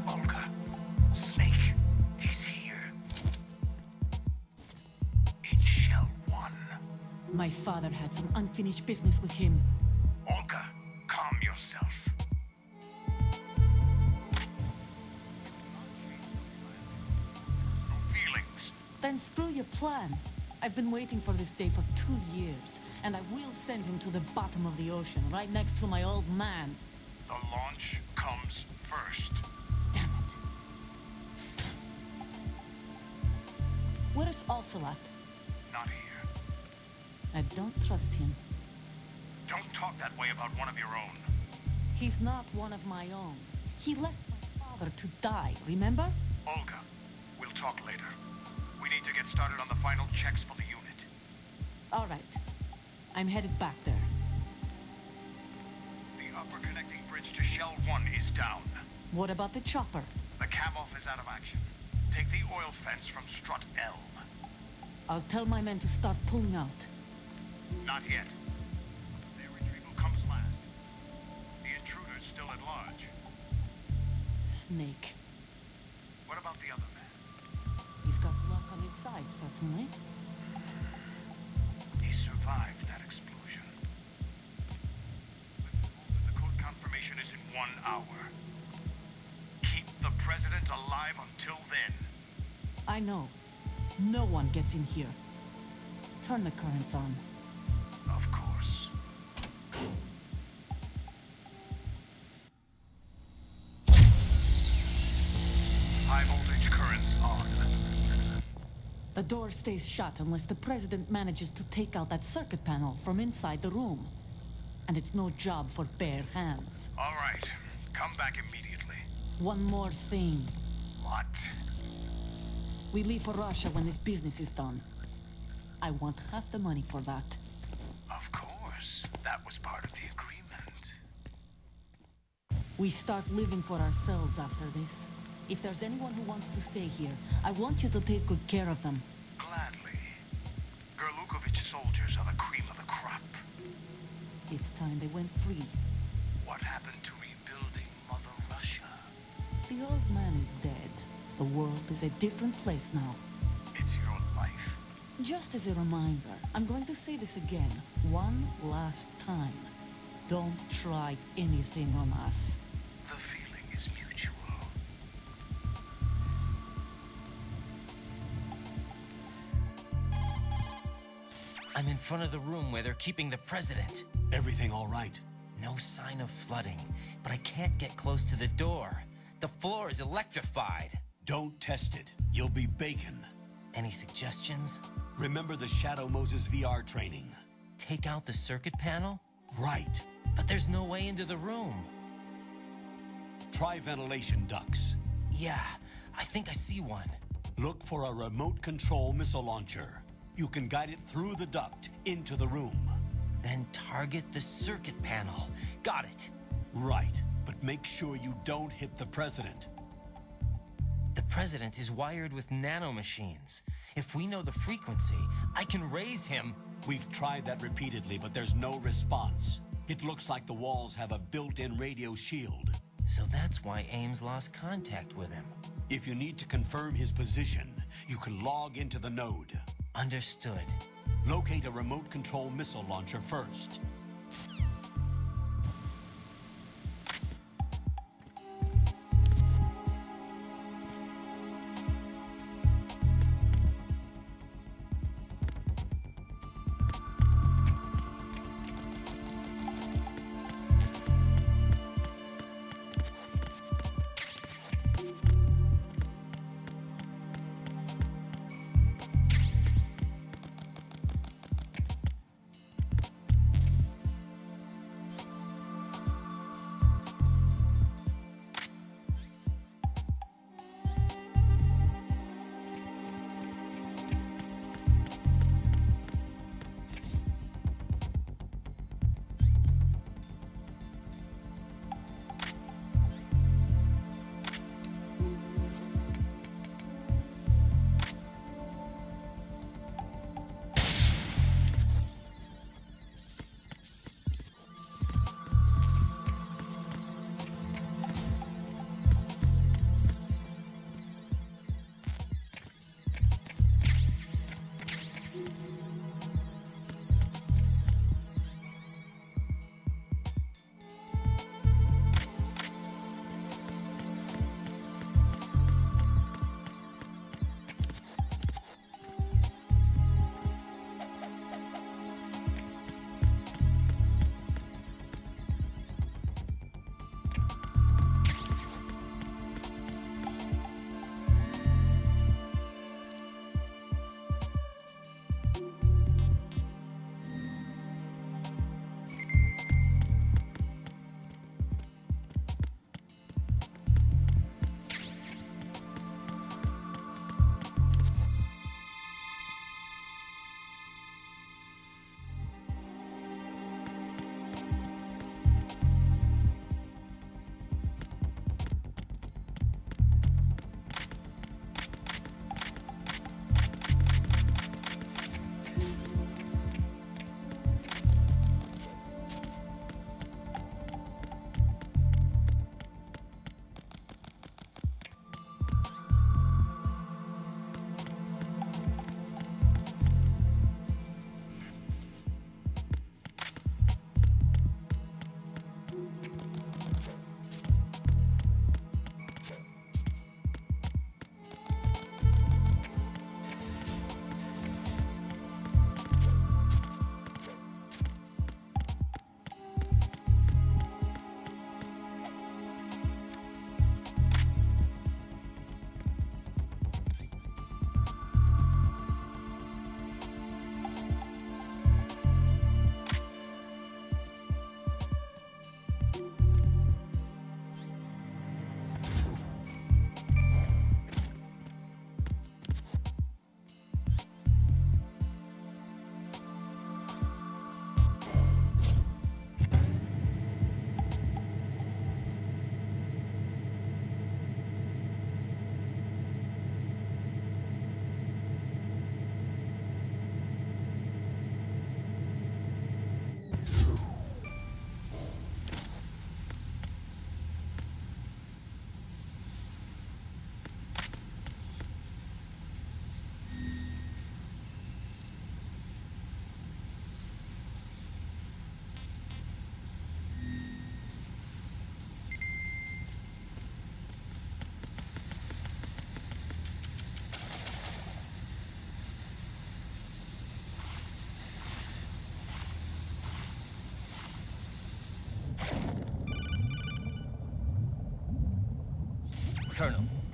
Olga, Snake, he's here. In Shell 1. My father had some unfinished business with him. Olga, calm yourself. No feelings. Then screw your plan. I've been waiting for this day for 2 years, and I will send him to the bottom of the ocean, right next to my old man. The launch comes first. Damn it. Where's Ocelot? Not here. I don't trust him. Don't talk that way about one of your own. He's not one of my own. He left my father to die, remember? Olga, we'll talk later. We need to get started on the final checks for the unit. All right. I'm headed back there. The upper connecting bridge to Shell 1 is down. What about the chopper? The cam-off is out of action. Take the oil fence from strut L. I'll tell my men to start pulling out. Not yet. Their retrieval comes last. The intruder's still at large. Snake. What about the other man? He's got luck on his side, certainly. He survived that explosion. Listen, the code confirmation is in 1 hour. Keep the President alive until then. I know. No one gets in here. Turn the currents on. Of course. High voltage currents on. The door stays shut unless the President manages to take out that circuit panel from inside the room. And it's no job for bare hands. All right. Come back immediately. One more thing. What? We leave for Russia when this business is done. I want half the money for that. Of course. That was part of the agreement. We start living for ourselves after this. If there's anyone who wants to stay here, I want you to take good care of them. Gladly. Gerlukovich soldiers are the cream of the crop. It's time they went free. What happened to rebuilding Mother Russia? The old man is dead. The world is a different place now. It's your life. Just as a reminder, I'm going to say this again, one last time. Don't try anything on us. The feeling is mutual. I'm in front of the room where they're keeping the president. Everything all right? No sign of flooding, but I can't get close to the door. The floor is electrified. Don't test it. You'll be bacon. Any suggestions? Remember the Shadow Moses VR training? Take out the circuit panel? Right. But there's no way into the room. Try ventilation ducts. Yeah, I think I see one. Look for a remote control missile launcher. You can guide it through the duct into the room. Then target the circuit panel. Got it. Right, but make sure you don't hit the president. The president is wired with nanomachines. If we know the frequency, I can raise him. We've tried that repeatedly, but there's no response. It looks like the walls have a built-in radio shield. So that's why Ames lost contact with him. If you need to confirm his position, you can log into the node. Understood. Locate a remote control missile launcher first.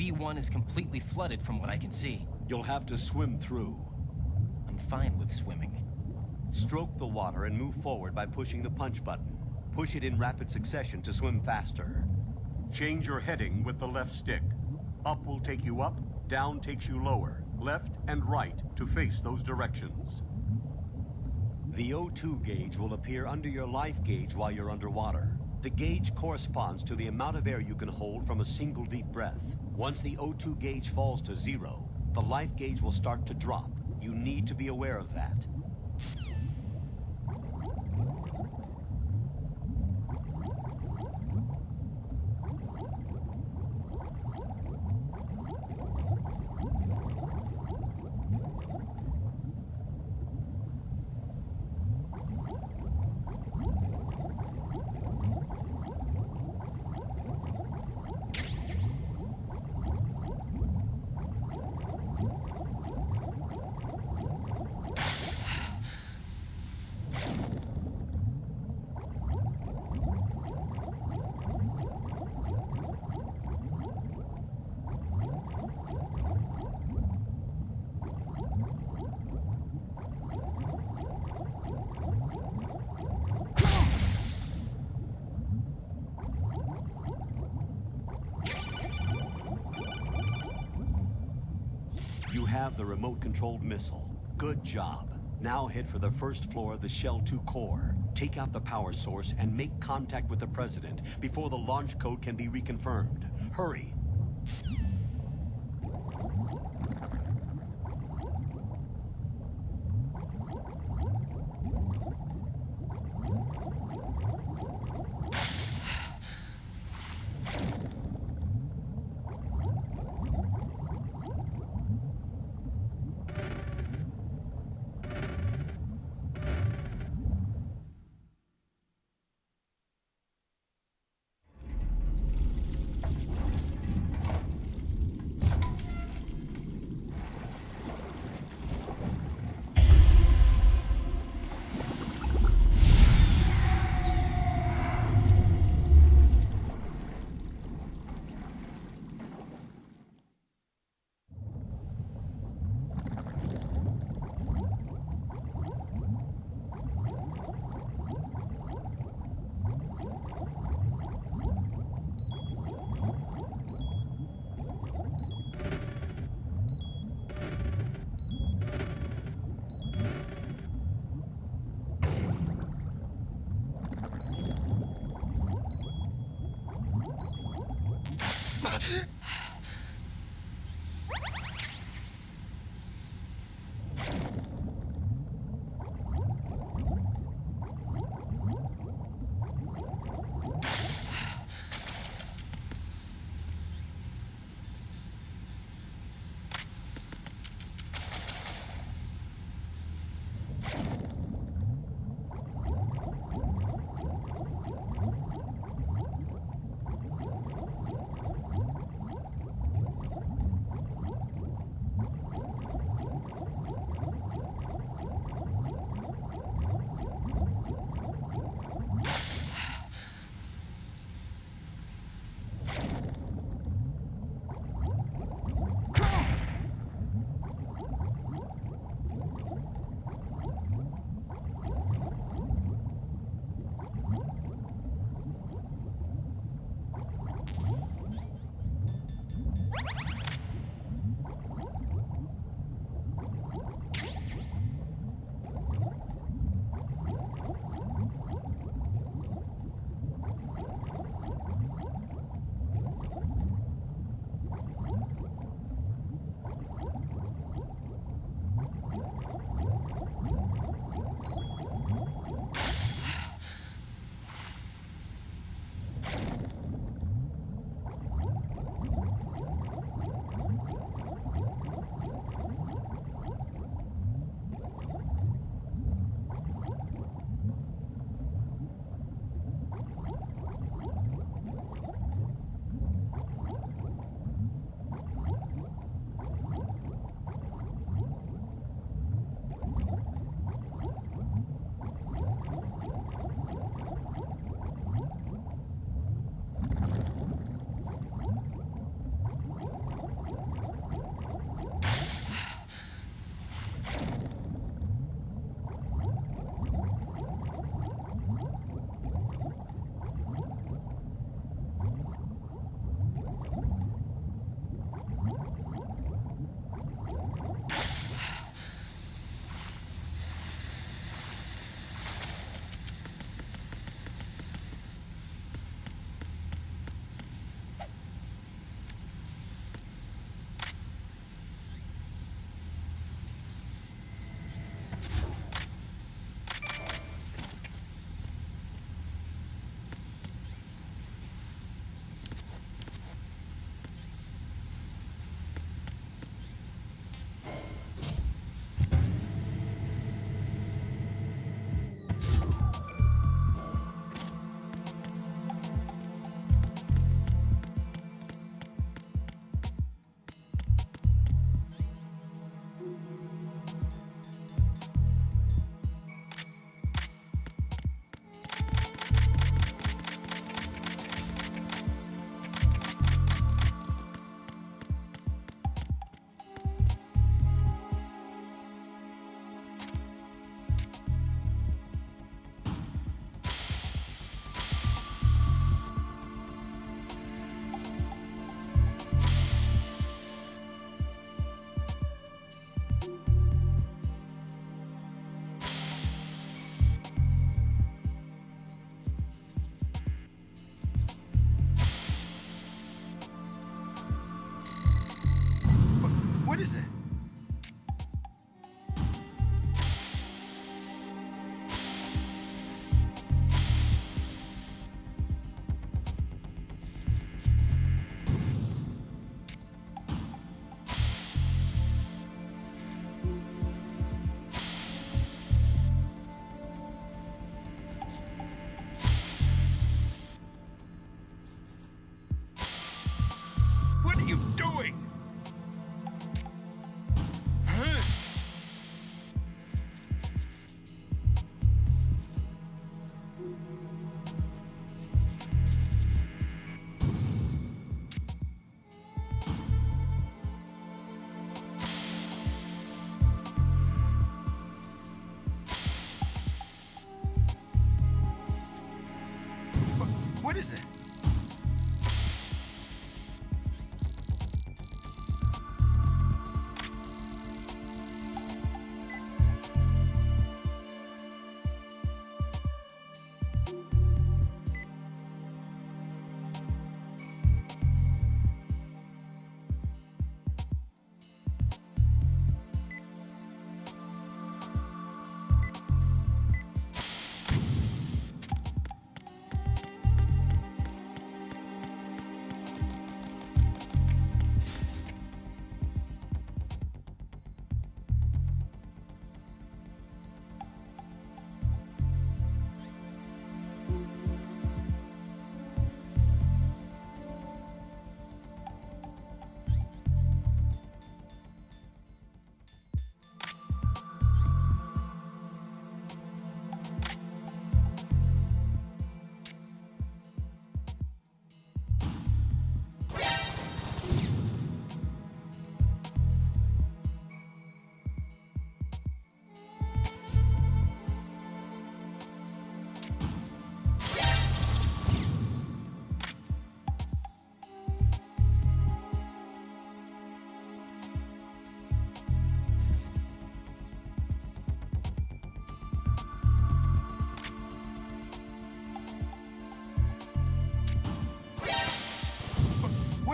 B1 is completely flooded from what I can see. You'll have to swim through. I'm fine with swimming. Stroke the water and move forward by pushing the punch button. Push it in rapid succession to swim faster. Change your heading with the left stick. Up will take you up, down takes you lower, left and right to face those directions. The O2 gauge will appear under your life gauge while you're underwater. The gauge corresponds to the amount of air you can hold from a single deep breath. Once the O2 gauge falls to 0, the life gauge will start to drop. You need to be aware of that. You have the remote-controlled missile. Good job. Now head for the first floor of the Shell 2 core. Take out the power source and make contact with the President before the launch code can be reconfirmed. Hurry.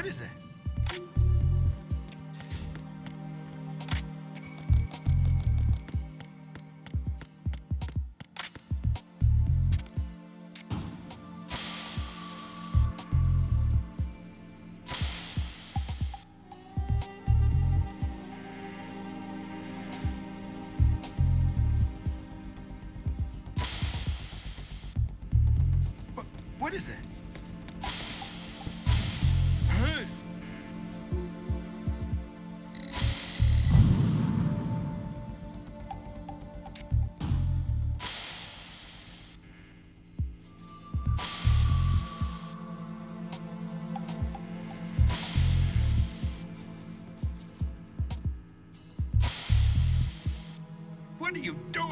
What is that? What is that? Hey! What are you doing?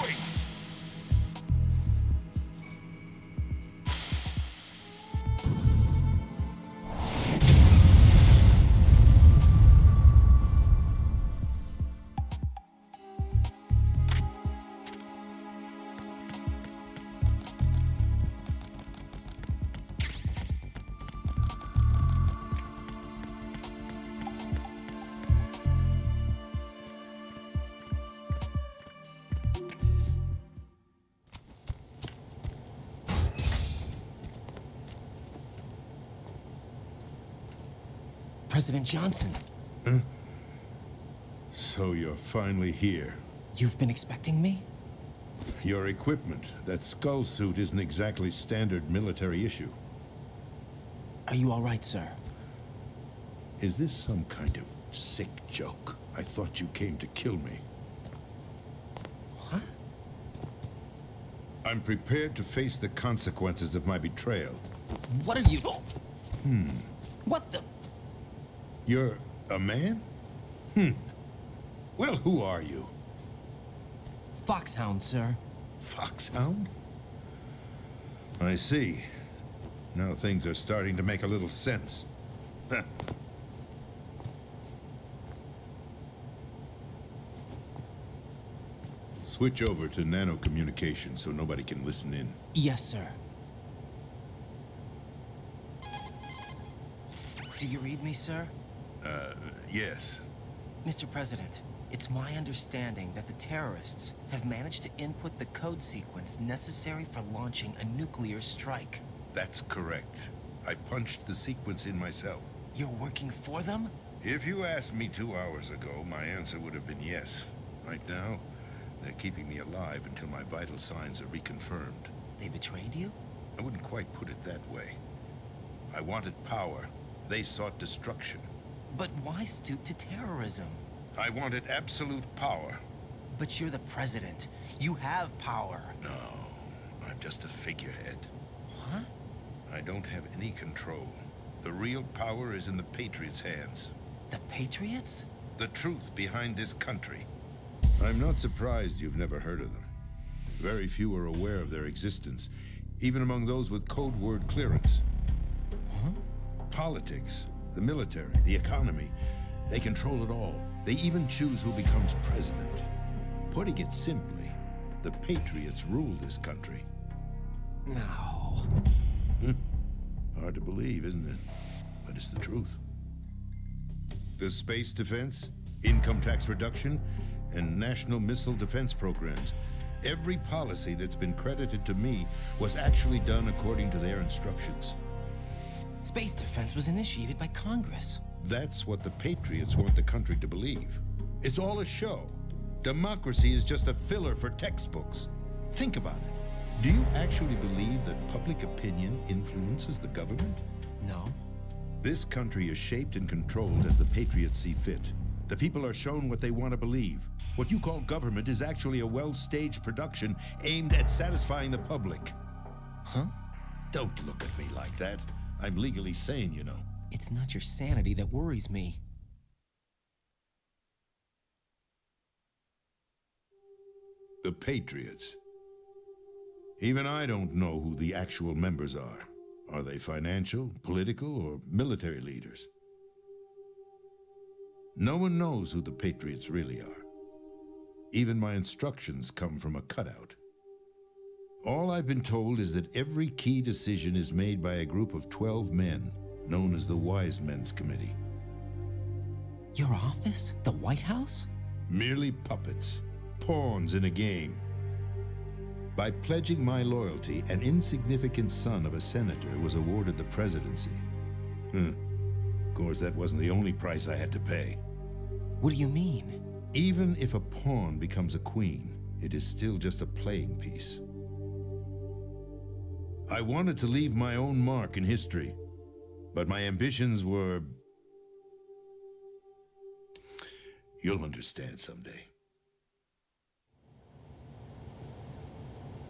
President Johnson. Huh? So you're finally here. You've been expecting me? Your equipment, that skull suit, isn't exactly standard military issue. Are you all right, sir? Is this some kind of sick joke? I thought you came to kill me. What? I'm prepared to face the consequences of my betrayal. What are you... What the... You're a man? Well, who are you? Foxhound, sir. Foxhound? I see. Now things are starting to make a little sense. Switch over to nano-communication so nobody can listen in. Yes, sir. Do you read me, sir? Yes. Mr. President, it's my understanding that the terrorists have managed to input the code sequence necessary for launching a nuclear strike. That's correct. I punched the sequence in myself. You're working for them? If you asked me 2 hours ago, my answer would have been yes. Right now, they're keeping me alive until my vital signs are reconfirmed. They betrayed you? I wouldn't quite put it that way. I wanted power. They sought destruction. But why stoop to terrorism? I wanted absolute power. But you're the president. You have power. No, I'm just a figurehead. Huh? I don't have any control. The real power is in the Patriots' hands. The Patriots? The truth behind this country. I'm not surprised you've never heard of them. Very few are aware of their existence, even among those with code word clearance. Huh? Politics, the military, the economy, they control it all. They even choose who becomes president. Putting it simply, the Patriots rule this country. No. Hard to believe, isn't it? But it's the truth. The space defense, income tax reduction, and national missile defense programs. Every policy that's been credited to me was actually done according to their instructions. Space defense was initiated by Congress. That's what the Patriots want the country to believe. It's all a show. Democracy is just a filler for textbooks. Think about it. Do you actually believe that public opinion influences the government? No. This country is shaped and controlled as the Patriots see fit. The people are shown what they want to believe. What you call government is actually a well-staged production aimed at satisfying the public. Huh? Don't look at me like that. I'm legally sane, you know. It's not your sanity that worries me. The Patriots. Even I don't know who the actual members are. Are they financial, political, or military leaders? No one knows who the Patriots really are. Even my instructions come from a cutout. All I've been told is that every key decision is made by a group of 12 men, known as the Wise Men's Committee. Your office? The White House? Merely puppets, pawns in a game. By pledging my loyalty, an insignificant son of a senator was awarded the presidency. Of course, that wasn't the only price I had to pay. What do you mean? Even if a pawn becomes a queen, it is still just a playing piece. I wanted to leave my own mark in history, but my ambitions were... You'll understand someday.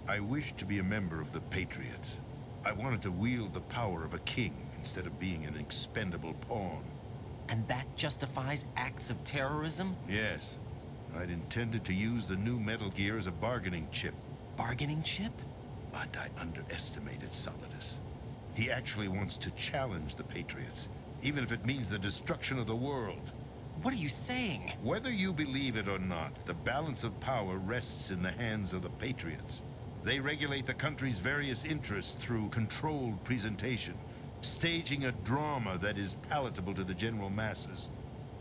I wished to be a member of the Patriots. I wanted to wield the power of a king instead of being an expendable pawn. And that justifies acts of terrorism? Yes. I'd intended to use the new Metal Gear as a bargaining chip. Bargaining chip? But I underestimated Solidus. He actually wants to challenge the Patriots, even if it means the destruction of the world. What are you saying? Whether you believe it or not, the balance of power rests in the hands of the Patriots. They regulate the country's various interests through controlled presentation, staging a drama that is palatable to the general masses.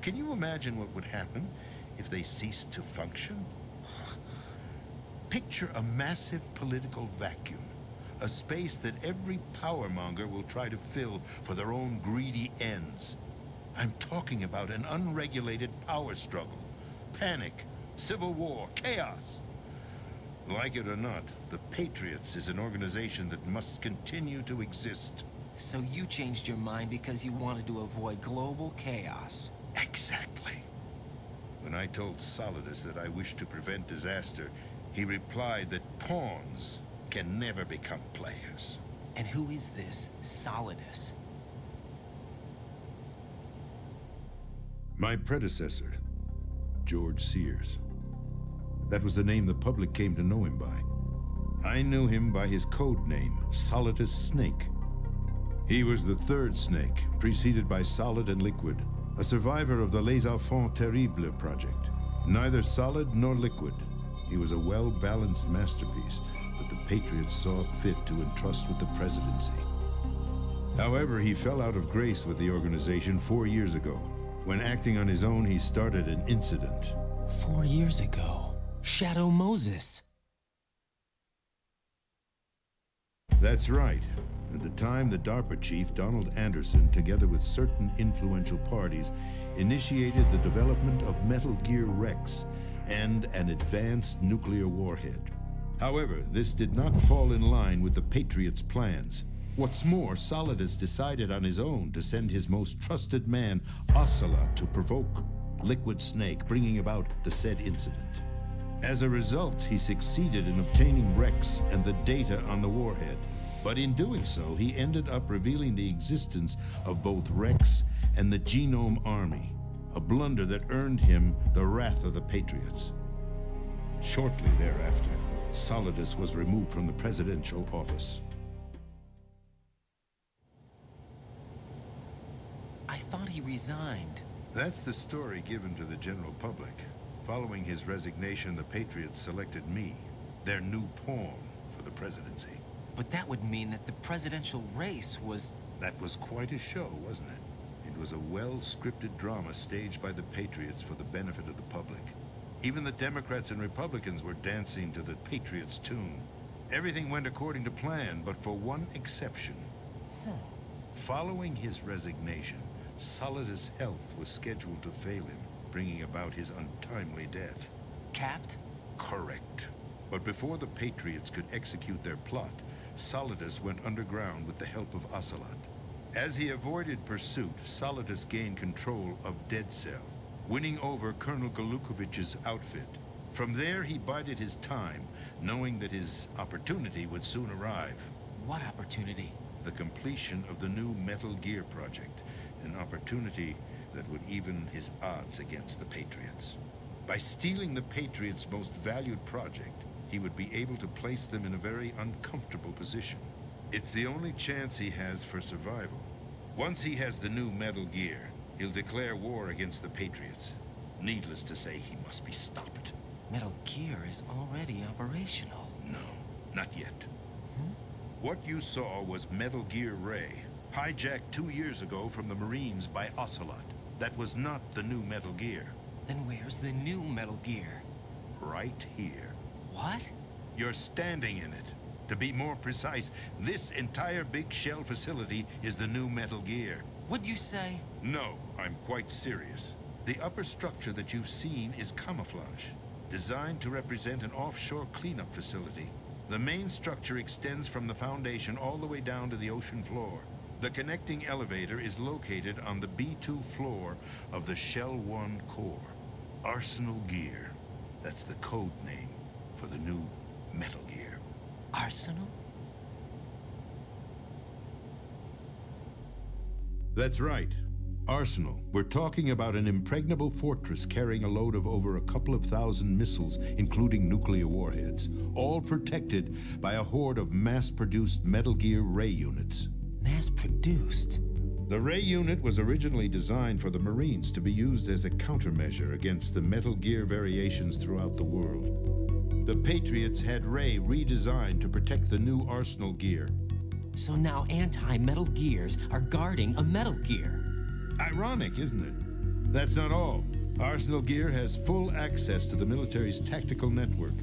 Can you imagine what would happen if they ceased to function? Picture a massive political vacuum, a space that every powermonger will try to fill for their own greedy ends. I'm talking about an unregulated power struggle, panic, civil war, chaos. Like it or not, the Patriots is an organization that must continue to exist. So you changed your mind because you wanted to avoid global chaos. Exactly. When I told Solidus that I wished to prevent disaster, he replied that pawns can never become players. And who is this Solidus? My predecessor, George Sears. That was the name the public came to know him by. I knew him by his code name, Solidus Snake. He was the third Snake, preceded by Solid and Liquid, a survivor of the Les Enfants Terribles project. Neither solid nor liquid, he was a well-balanced masterpiece that the Patriots saw fit to entrust with the presidency. However, he fell out of grace with the organization 4 years ago. When acting on his own, he started an incident. 4 years ago. Shadow Moses. That's right. At the time, the DARPA chief, Donald Anderson, together with certain influential parties, initiated the development of Metal Gear Rex and an advanced nuclear warhead. However, this did not fall in line with the Patriots' plans. What's more, Solidus decided on his own to send his most trusted man, Ocelot, to provoke Liquid Snake, bringing about the said incident. As a result, he succeeded in obtaining Rex and the data on the warhead. But in doing so, he ended up revealing the existence of both Rex and the Genome Army, a blunder that earned him the wrath of the Patriots. Shortly thereafter, Solidus was removed from the presidential office. I thought he resigned. That's the story given to the general public. Following his resignation, the Patriots selected me, their new pawn, for the presidency. But that would mean that the presidential race was... That was quite a show, wasn't it? It was a well-scripted drama staged by the Patriots for the benefit of the public. Even the Democrats and Republicans were dancing to the Patriots' tune. Everything went according to plan, but for one exception. Following his resignation, Solidus' health was scheduled to fail him, bringing about his untimely death. Capped? Correct. But before the Patriots could execute their plot, Solidus went underground with the help of Ocelot. As he avoided pursuit, Solidus gained control of Dead Cell, winning over Colonel Golukovich's outfit. From there, he bided his time, knowing that his opportunity would soon arrive. What opportunity? The completion of the new Metal Gear project, an opportunity that would even his odds against the Patriots. By stealing the Patriots' most valued project, he would be able to place them in a very uncomfortable position. It's the only chance he has for survival. Once he has the new Metal Gear, he'll declare war against the Patriots. Needless to say, he must be stopped. Metal Gear is already operational. No, not yet. What you saw was Metal Gear Ray, Hijacked 2 years ago from the Marines by Ocelot. That was not the new Metal Gear. Then where's the new Metal Gear? Right here. What? You're standing in it. To be more precise, this entire big shell facility is the new Metal Gear. What'd you say? No, I'm quite serious. The upper structure that you've seen is camouflage, designed to represent an offshore cleanup facility. The main structure extends from the foundation all the way down to the ocean floor. The connecting elevator is located on the B2 floor of the Shell 1 core. Arsenal Gear. That's the code name for the new Metal Gear. Arsenal? That's right. Arsenal. We're talking about an impregnable fortress carrying a load of over a couple of thousand missiles, including nuclear warheads, all protected by a horde of mass-produced Metal Gear Ray units. Mass-produced? The Ray unit was originally designed for the Marines to be used as a countermeasure against the Metal Gear variations throughout the world. The Patriots had Ray redesigned to protect the new Arsenal Gear. So now anti-Metal Gears are guarding a Metal Gear. Ironic, isn't it? That's not all. Arsenal Gear has full access to the military's tactical network,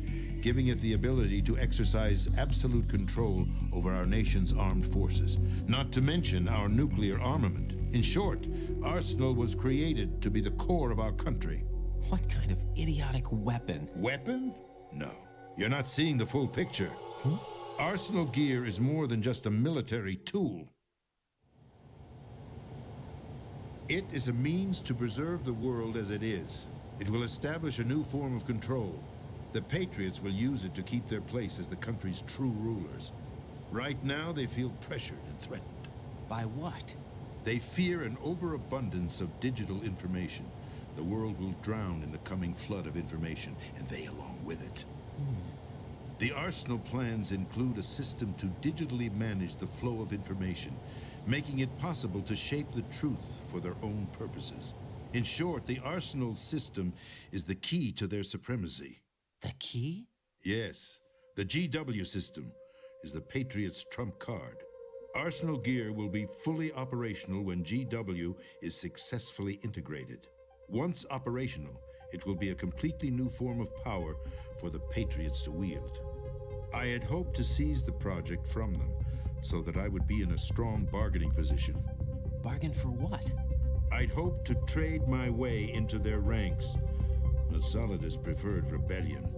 giving it the ability to exercise absolute control over our nation's armed forces, not to mention our nuclear armament. In short, Arsenal was created to be the core of our country. What kind of idiotic weapon? Weapon? No. You're not seeing the full picture. Arsenal Gear is more than just a military tool. It is a means to preserve the world as it is. It will establish a new form of control. The Patriots will use it to keep their place as the country's true rulers. Right now, they feel pressured and threatened. By what? They fear an overabundance of digital information. The world will drown in the coming flood of information, and they along with it. The Arsenal plans include a system to digitally manage the flow of information, making it possible to shape the truth for their own purposes. In short, the Arsenal system is the key to their supremacy. The key? Yes. The GW system is the Patriots' trump card. Arsenal Gear will be fully operational when GW is successfully integrated. Once operational, it will be a completely new form of power for the Patriots to wield. I had hoped to seize the project from them, so that I would be in a strong bargaining position. Bargain for what? I'd hoped to trade my way into their ranks. But Solidus preferred rebellion.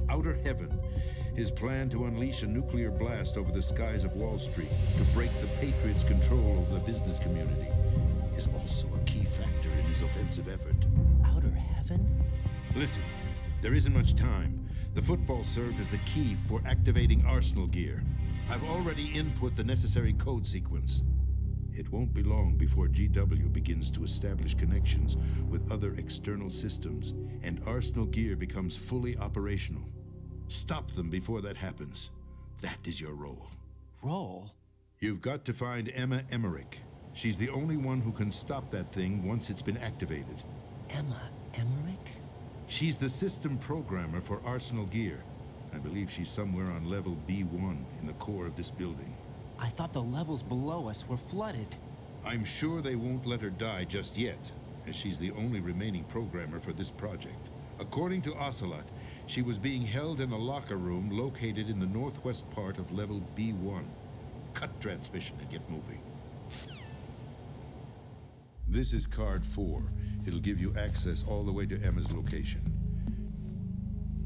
Outer Heaven, his plan to unleash a nuclear blast over the skies of Wall Street to break the Patriots' control over the business community, is also a key factor in his offensive effort. Outer Heaven? Listen, there isn't much time. The football served as the key for activating Arsenal Gear. I've already input the necessary code sequence. It won't be long before GW begins to establish connections with other external systems, and Arsenal Gear becomes fully operational. Stop them before that happens. That is your role. Role? You've got to find Emma Emmerich. She's the only one who can stop that thing once it's been activated. Emma Emmerich? She's the system programmer for Arsenal Gear. I believe she's somewhere on level B1 in the core of this building. I thought the levels below us were flooded. I'm sure they won't let her die just yet, as she's the only remaining programmer for this project. According to Ocelot, she was being held in a locker room located in the northwest part of level B1. Cut transmission and get moving. This is card 4. It'll give you access all the way to Emma's location.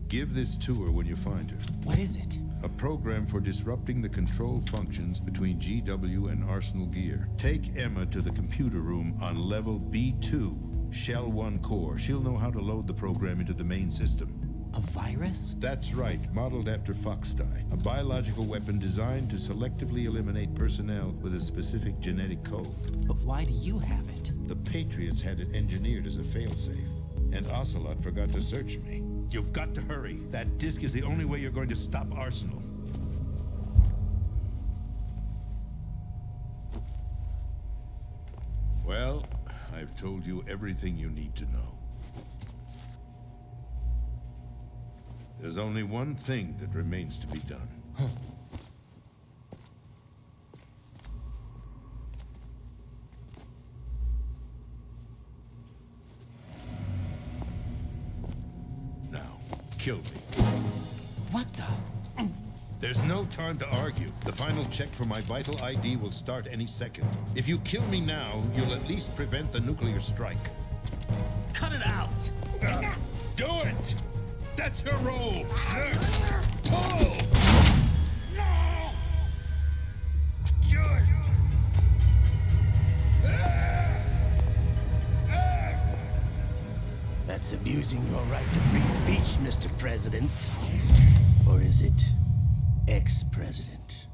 Give this to her when you find her. What is it? A program for disrupting the control functions between GW and Arsenal Gear. Take Emma to the computer room on level B2, Shell 1 core. She'll know how to load the program into the main system. A virus? That's right, modeled after Foxdie, a biological weapon designed to selectively eliminate personnel with a specific genetic code. But why do you have it? The Patriots had it engineered as a failsafe, and Ocelot forgot to search me. You've got to hurry. That disk is the only way you're going to stop Arsenal. Well, I've told you everything you need to know. There's only one thing that remains to be done. kill me. What the? There's no time to argue. The final check for my vital ID will start any second. If you kill me now, you'll at least prevent the nuclear strike. Cut it out! Do it! That's her role! Pull! No! That's abusing your right to free speech, Mr. President. Or is it ex-president?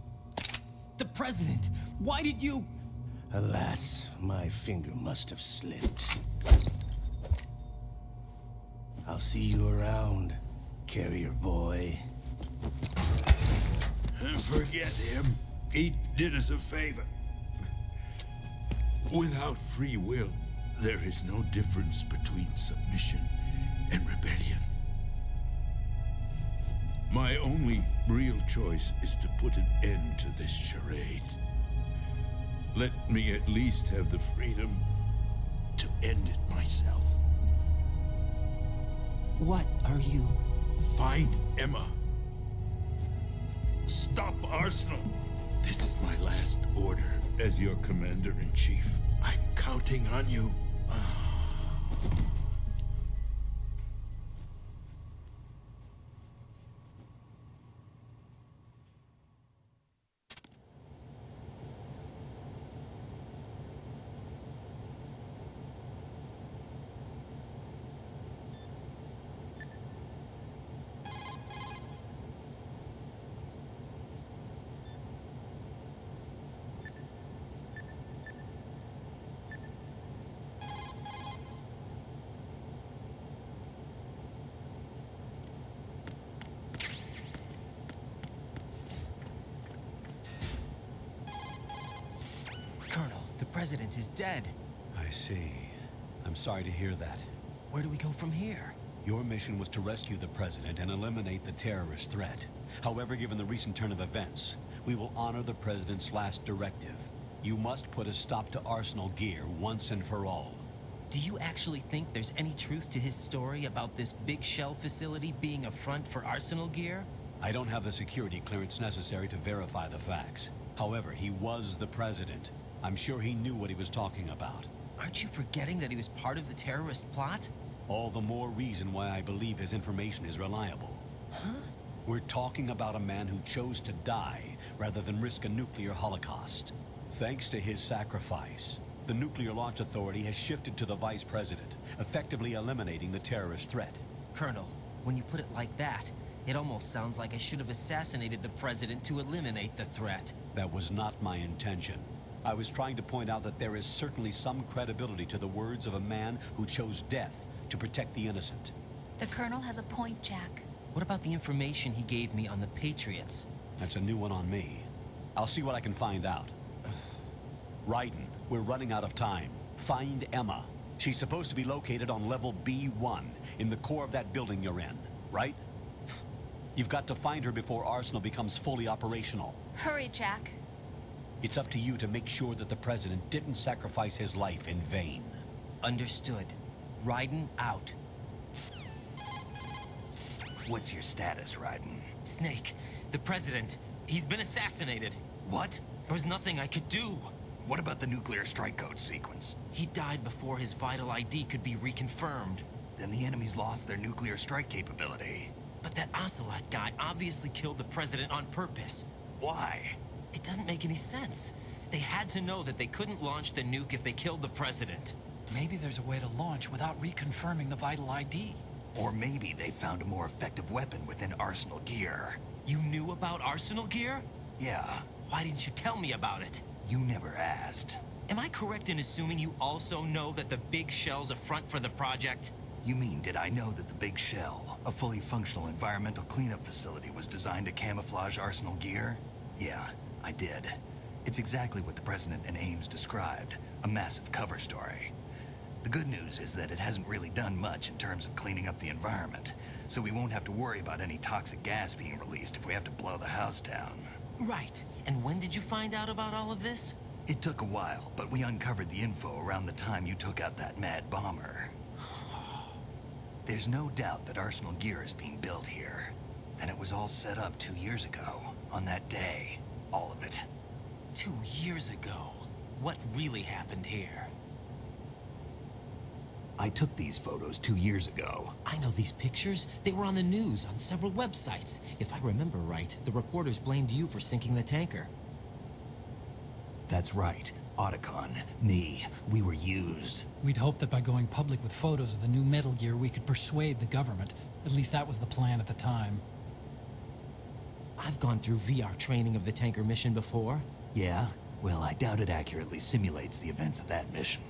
The president! Why did you... Alas, my finger must have slipped. I'll see you around, carrier boy. Forget him. He did us a favor. Without free will, there is no difference between submission and rebellion. My only real choice is to put an end to this charade. Let me at least have the freedom to end it myself. What are you... Find Emma. Stop Arsenal. This is my last order. As your commander-in-chief, I'm counting on you. Colonel, the president is dead. I see. I'm sorry to hear that. Where do we go from here? Your mission was to rescue the president and eliminate the terrorist threat. However, given the recent turn of events, we will honor the president's last directive. You must put a stop to Arsenal Gear once and for all. Do you actually think there's any truth to his story about this big shell facility being a front for Arsenal Gear? I don't have the security clearance necessary to verify the facts. However, he was the president. I'm sure he knew what he was talking about. Aren't you forgetting that he was part of the terrorist plot? All the more reason why I believe his information is reliable. Huh? We're talking about a man who chose to die rather than risk a nuclear holocaust. Thanks to his sacrifice, the Nuclear Launch Authority has shifted to the vice president, effectively eliminating the terrorist threat. Colonel, when you put it like that, it almost sounds like I should have assassinated the president to eliminate the threat. That was not my intention. I was trying to point out that there is certainly some credibility to the words of a man who chose death to protect the innocent. The Colonel has a point, Jack. What about the information he gave me on the Patriots? That's a new one on me. I'll see what I can find out. Raiden, we're running out of time. Find Emma. She's supposed to be located on level B1, in the core of that building you're in, right? You've got to find her before Arsenal becomes fully operational. Hurry, Jack. It's up to you to make sure that the president didn't sacrifice his life in vain. Understood. Raiden out. What's your status, Raiden? Snake, the president, he's been assassinated. What? There was nothing I could do. What about the nuclear strike code sequence? He died before his vital ID could be reconfirmed. Then the enemy's lost their nuclear strike capability. But that Ocelot guy obviously killed the president on purpose. Why? It doesn't make any sense. They had to know that they couldn't launch the nuke if they killed the president. Maybe there's a way to launch without reconfirming the vital ID. Or maybe they found a more effective weapon within Arsenal Gear. You knew about Arsenal Gear? Yeah. Why didn't you tell me about it? You never asked. Am I correct in assuming you also know that the Big Shell's a front for the project? You mean, did I know that the Big Shell, a fully functional environmental cleanup facility, was designed to camouflage Arsenal Gear? Yeah, I did. It's exactly what the President and Ames described, a massive cover story. The good news is that it hasn't really done much in terms of cleaning up the environment, so we won't have to worry about any toxic gas being released if we have to blow the house down. Right. And when did you find out about all of this? It took a while, but we uncovered the info around the time you took out that mad bomber. There's no doubt that Arsenal gear is being built here. And it was all set up 2 years ago, on that day. All of it. 2 years ago? What really happened here? I took these photos 2 years ago. I know these pictures. They were on the news, on several websites. If I remember right, the reporters blamed you for sinking the tanker. That's right. Otacon, me, we were used. We'd hoped that by going public with photos of the new Metal Gear, we could persuade the government. At least that was the plan at the time. I've gone through VR training of the tanker mission before. Yeah? Well, I doubt it accurately simulates the events of that mission.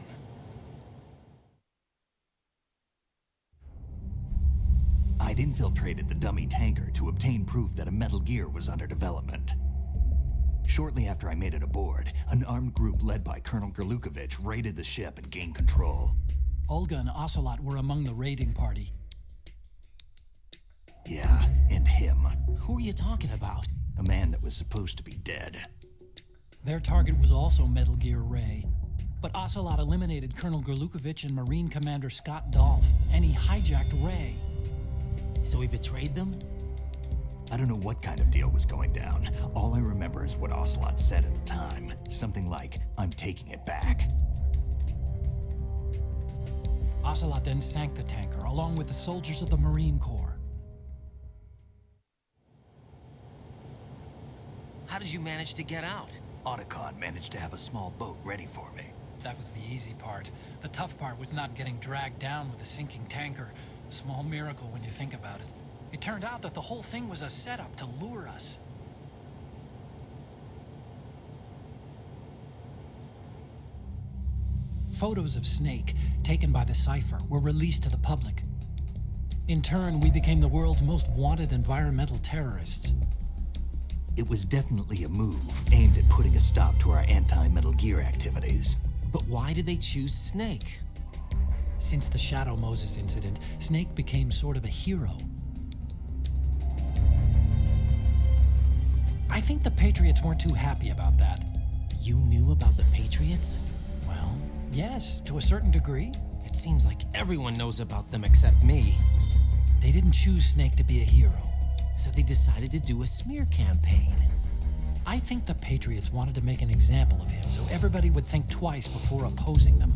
I'd infiltrated the dummy tanker to obtain proof that a Metal Gear was under development. Shortly after I made it aboard, an armed group led by Colonel Gerlukovich raided the ship and gained control. Olga and Ocelot were among the raiding party. Yeah, and him. Who are you talking about? A man that was supposed to be dead. Their target was also Metal Gear Ray. But Ocelot eliminated Colonel Gerlukovich and Marine Commander Scott Dolph, and he hijacked Ray. So he betrayed them? I don't know what kind of deal was going down. All I remember is what Ocelot said at the time. Something like, "I'm taking it back." Ocelot then sank the tanker, along with the soldiers of the Marine Corps. How did you manage to get out? Otacon managed to have a small boat ready for me. That was the easy part. The tough part was not getting dragged down with a sinking tanker. A small miracle when you think about it. It turned out that the whole thing was a setup to lure us. Photos of Snake, taken by the Cypher, were released to the public. In turn, we became the world's most wanted environmental terrorists. It was definitely a move aimed at putting a stop to our anti-Metal Gear activities. But why did they choose Snake? Since the Shadow Moses incident, Snake became sort of a hero. I think the Patriots weren't too happy about that. You knew about the Patriots? Well, yes, to a certain degree. It seems like everyone knows about them except me. They didn't choose Snake to be a hero. So they decided to do a smear campaign. I think the Patriots wanted to make an example of him so everybody would think twice before opposing them.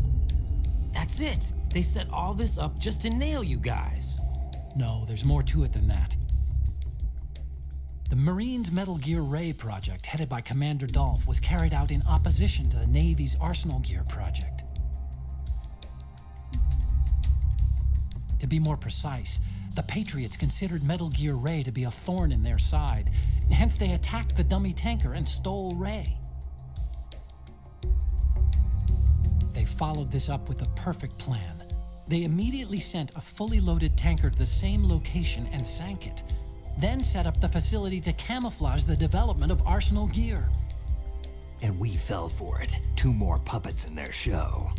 That's it! They set all this up just to nail you guys. No, there's more to it than that. The Marines' Metal Gear Ray project, headed by Commander Dolph, was carried out in opposition to the Navy's Arsenal Gear project. To be more precise, the Patriots considered Metal Gear Ray to be a thorn in their side. Hence, they attacked the dummy tanker and stole Ray. They followed this up with a perfect plan. They immediately sent a fully loaded tanker to the same location and sank it. Then set up the facility to camouflage the development of Arsenal Gear. And we fell for it. 2 more puppets in their show.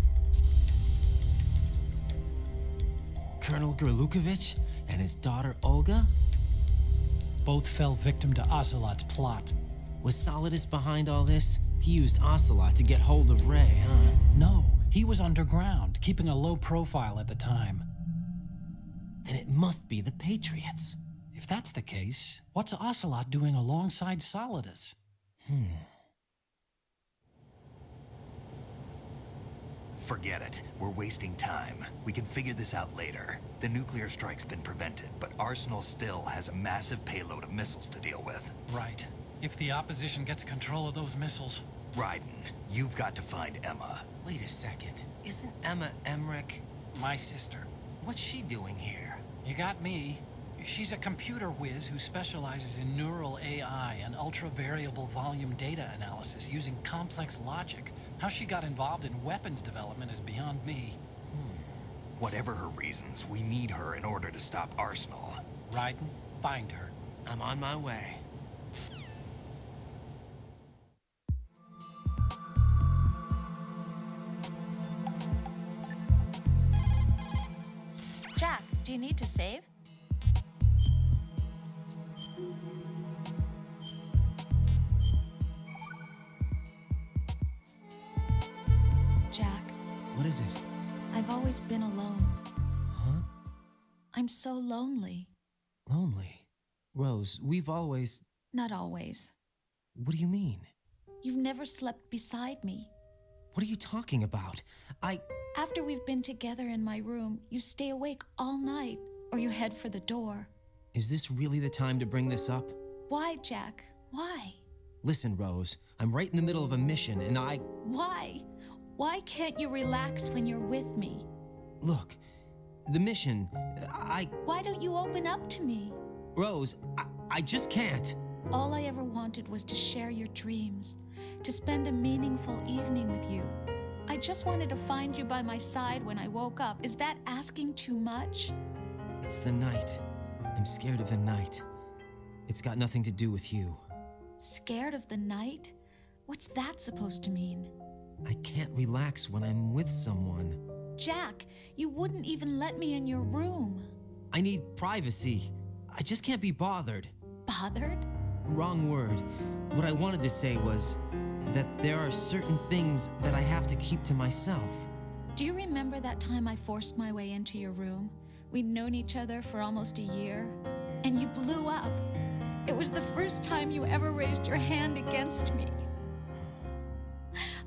Colonel Gerlukovich and his daughter Olga? Both fell victim to Ocelot's plot. Was Solidus behind all this? He used Ocelot to get hold of Ray, huh? No, he was underground, keeping a low profile at the time. Then it must be the Patriots. If that's the case, what's Ocelot doing alongside Solidus? Forget it. We're wasting time. We can figure this out later. The nuclear strike's been prevented, but Arsenal still has a massive payload of missiles to deal with. Right. If the opposition gets control of those missiles... Raiden, you've got to find Emma. Wait a second. Isn't Emma Emmerich my sister? What's she doing here? You got me. She's a computer whiz who specializes in neural AI and ultra-variable volume data analysis using complex logic. How she got involved in weapons development is beyond me. Whatever her reasons, we need her in order to stop Arsenal. Raiden, find her. I'm on my way. Jack, do you need to save? Jack. What is it? I've always been alone. Huh? I'm so lonely. Lonely? Rose, we've always... Not always. What do you mean? You've never slept beside me. What are you talking about? After we've been together in my room, you stay awake all night, or you head for the door. Is this really the time to bring this up? Why, Jack? Why? Listen, Rose, I'm right in the middle of a mission, and Why? Why can't you relax when you're with me? Look, the mission, Why don't you open up to me? Rose, I just can't. All I ever wanted was to share your dreams, to spend a meaningful evening with you. I just wanted to find you by my side when I woke up. Is that asking too much? It's the night. I'm scared of the night. It's got nothing to do with you. Scared of the night? What's that supposed to mean? I can't relax when I'm with someone. Jack, you wouldn't even let me in your room. I need privacy. I just can't be bothered. Bothered? Wrong word. What I wanted to say was that there are certain things that I have to keep to myself. Do you remember that time I forced my way into your room? We'd known each other for almost a year, and you blew up. It was the first time you ever raised your hand against me.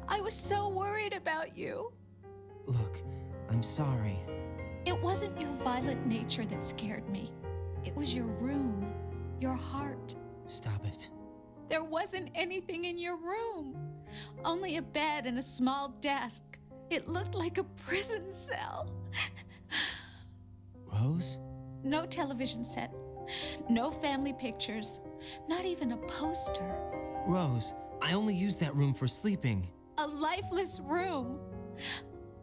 I was so worried about you. Look, I'm sorry. It wasn't your violent nature that scared me. It was your room, your heart. Stop it. There wasn't anything in your room. Only a bed and a small desk. It looked like a prison cell. Rose? No television set. No family pictures. Not even a poster. Rose, I only use that room for sleeping. A lifeless room.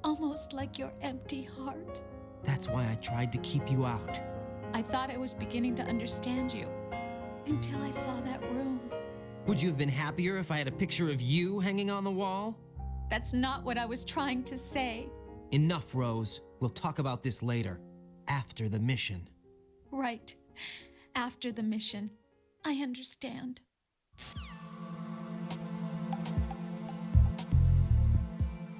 Almost like your empty heart. That's why I tried to keep you out. I thought I was beginning to understand you. Until I saw that room. Would you have been happier if I had a picture of you hanging on the wall? That's not what I was trying to say. Enough, Rose. We'll talk about this later. After the mission. Right. After the mission. I understand.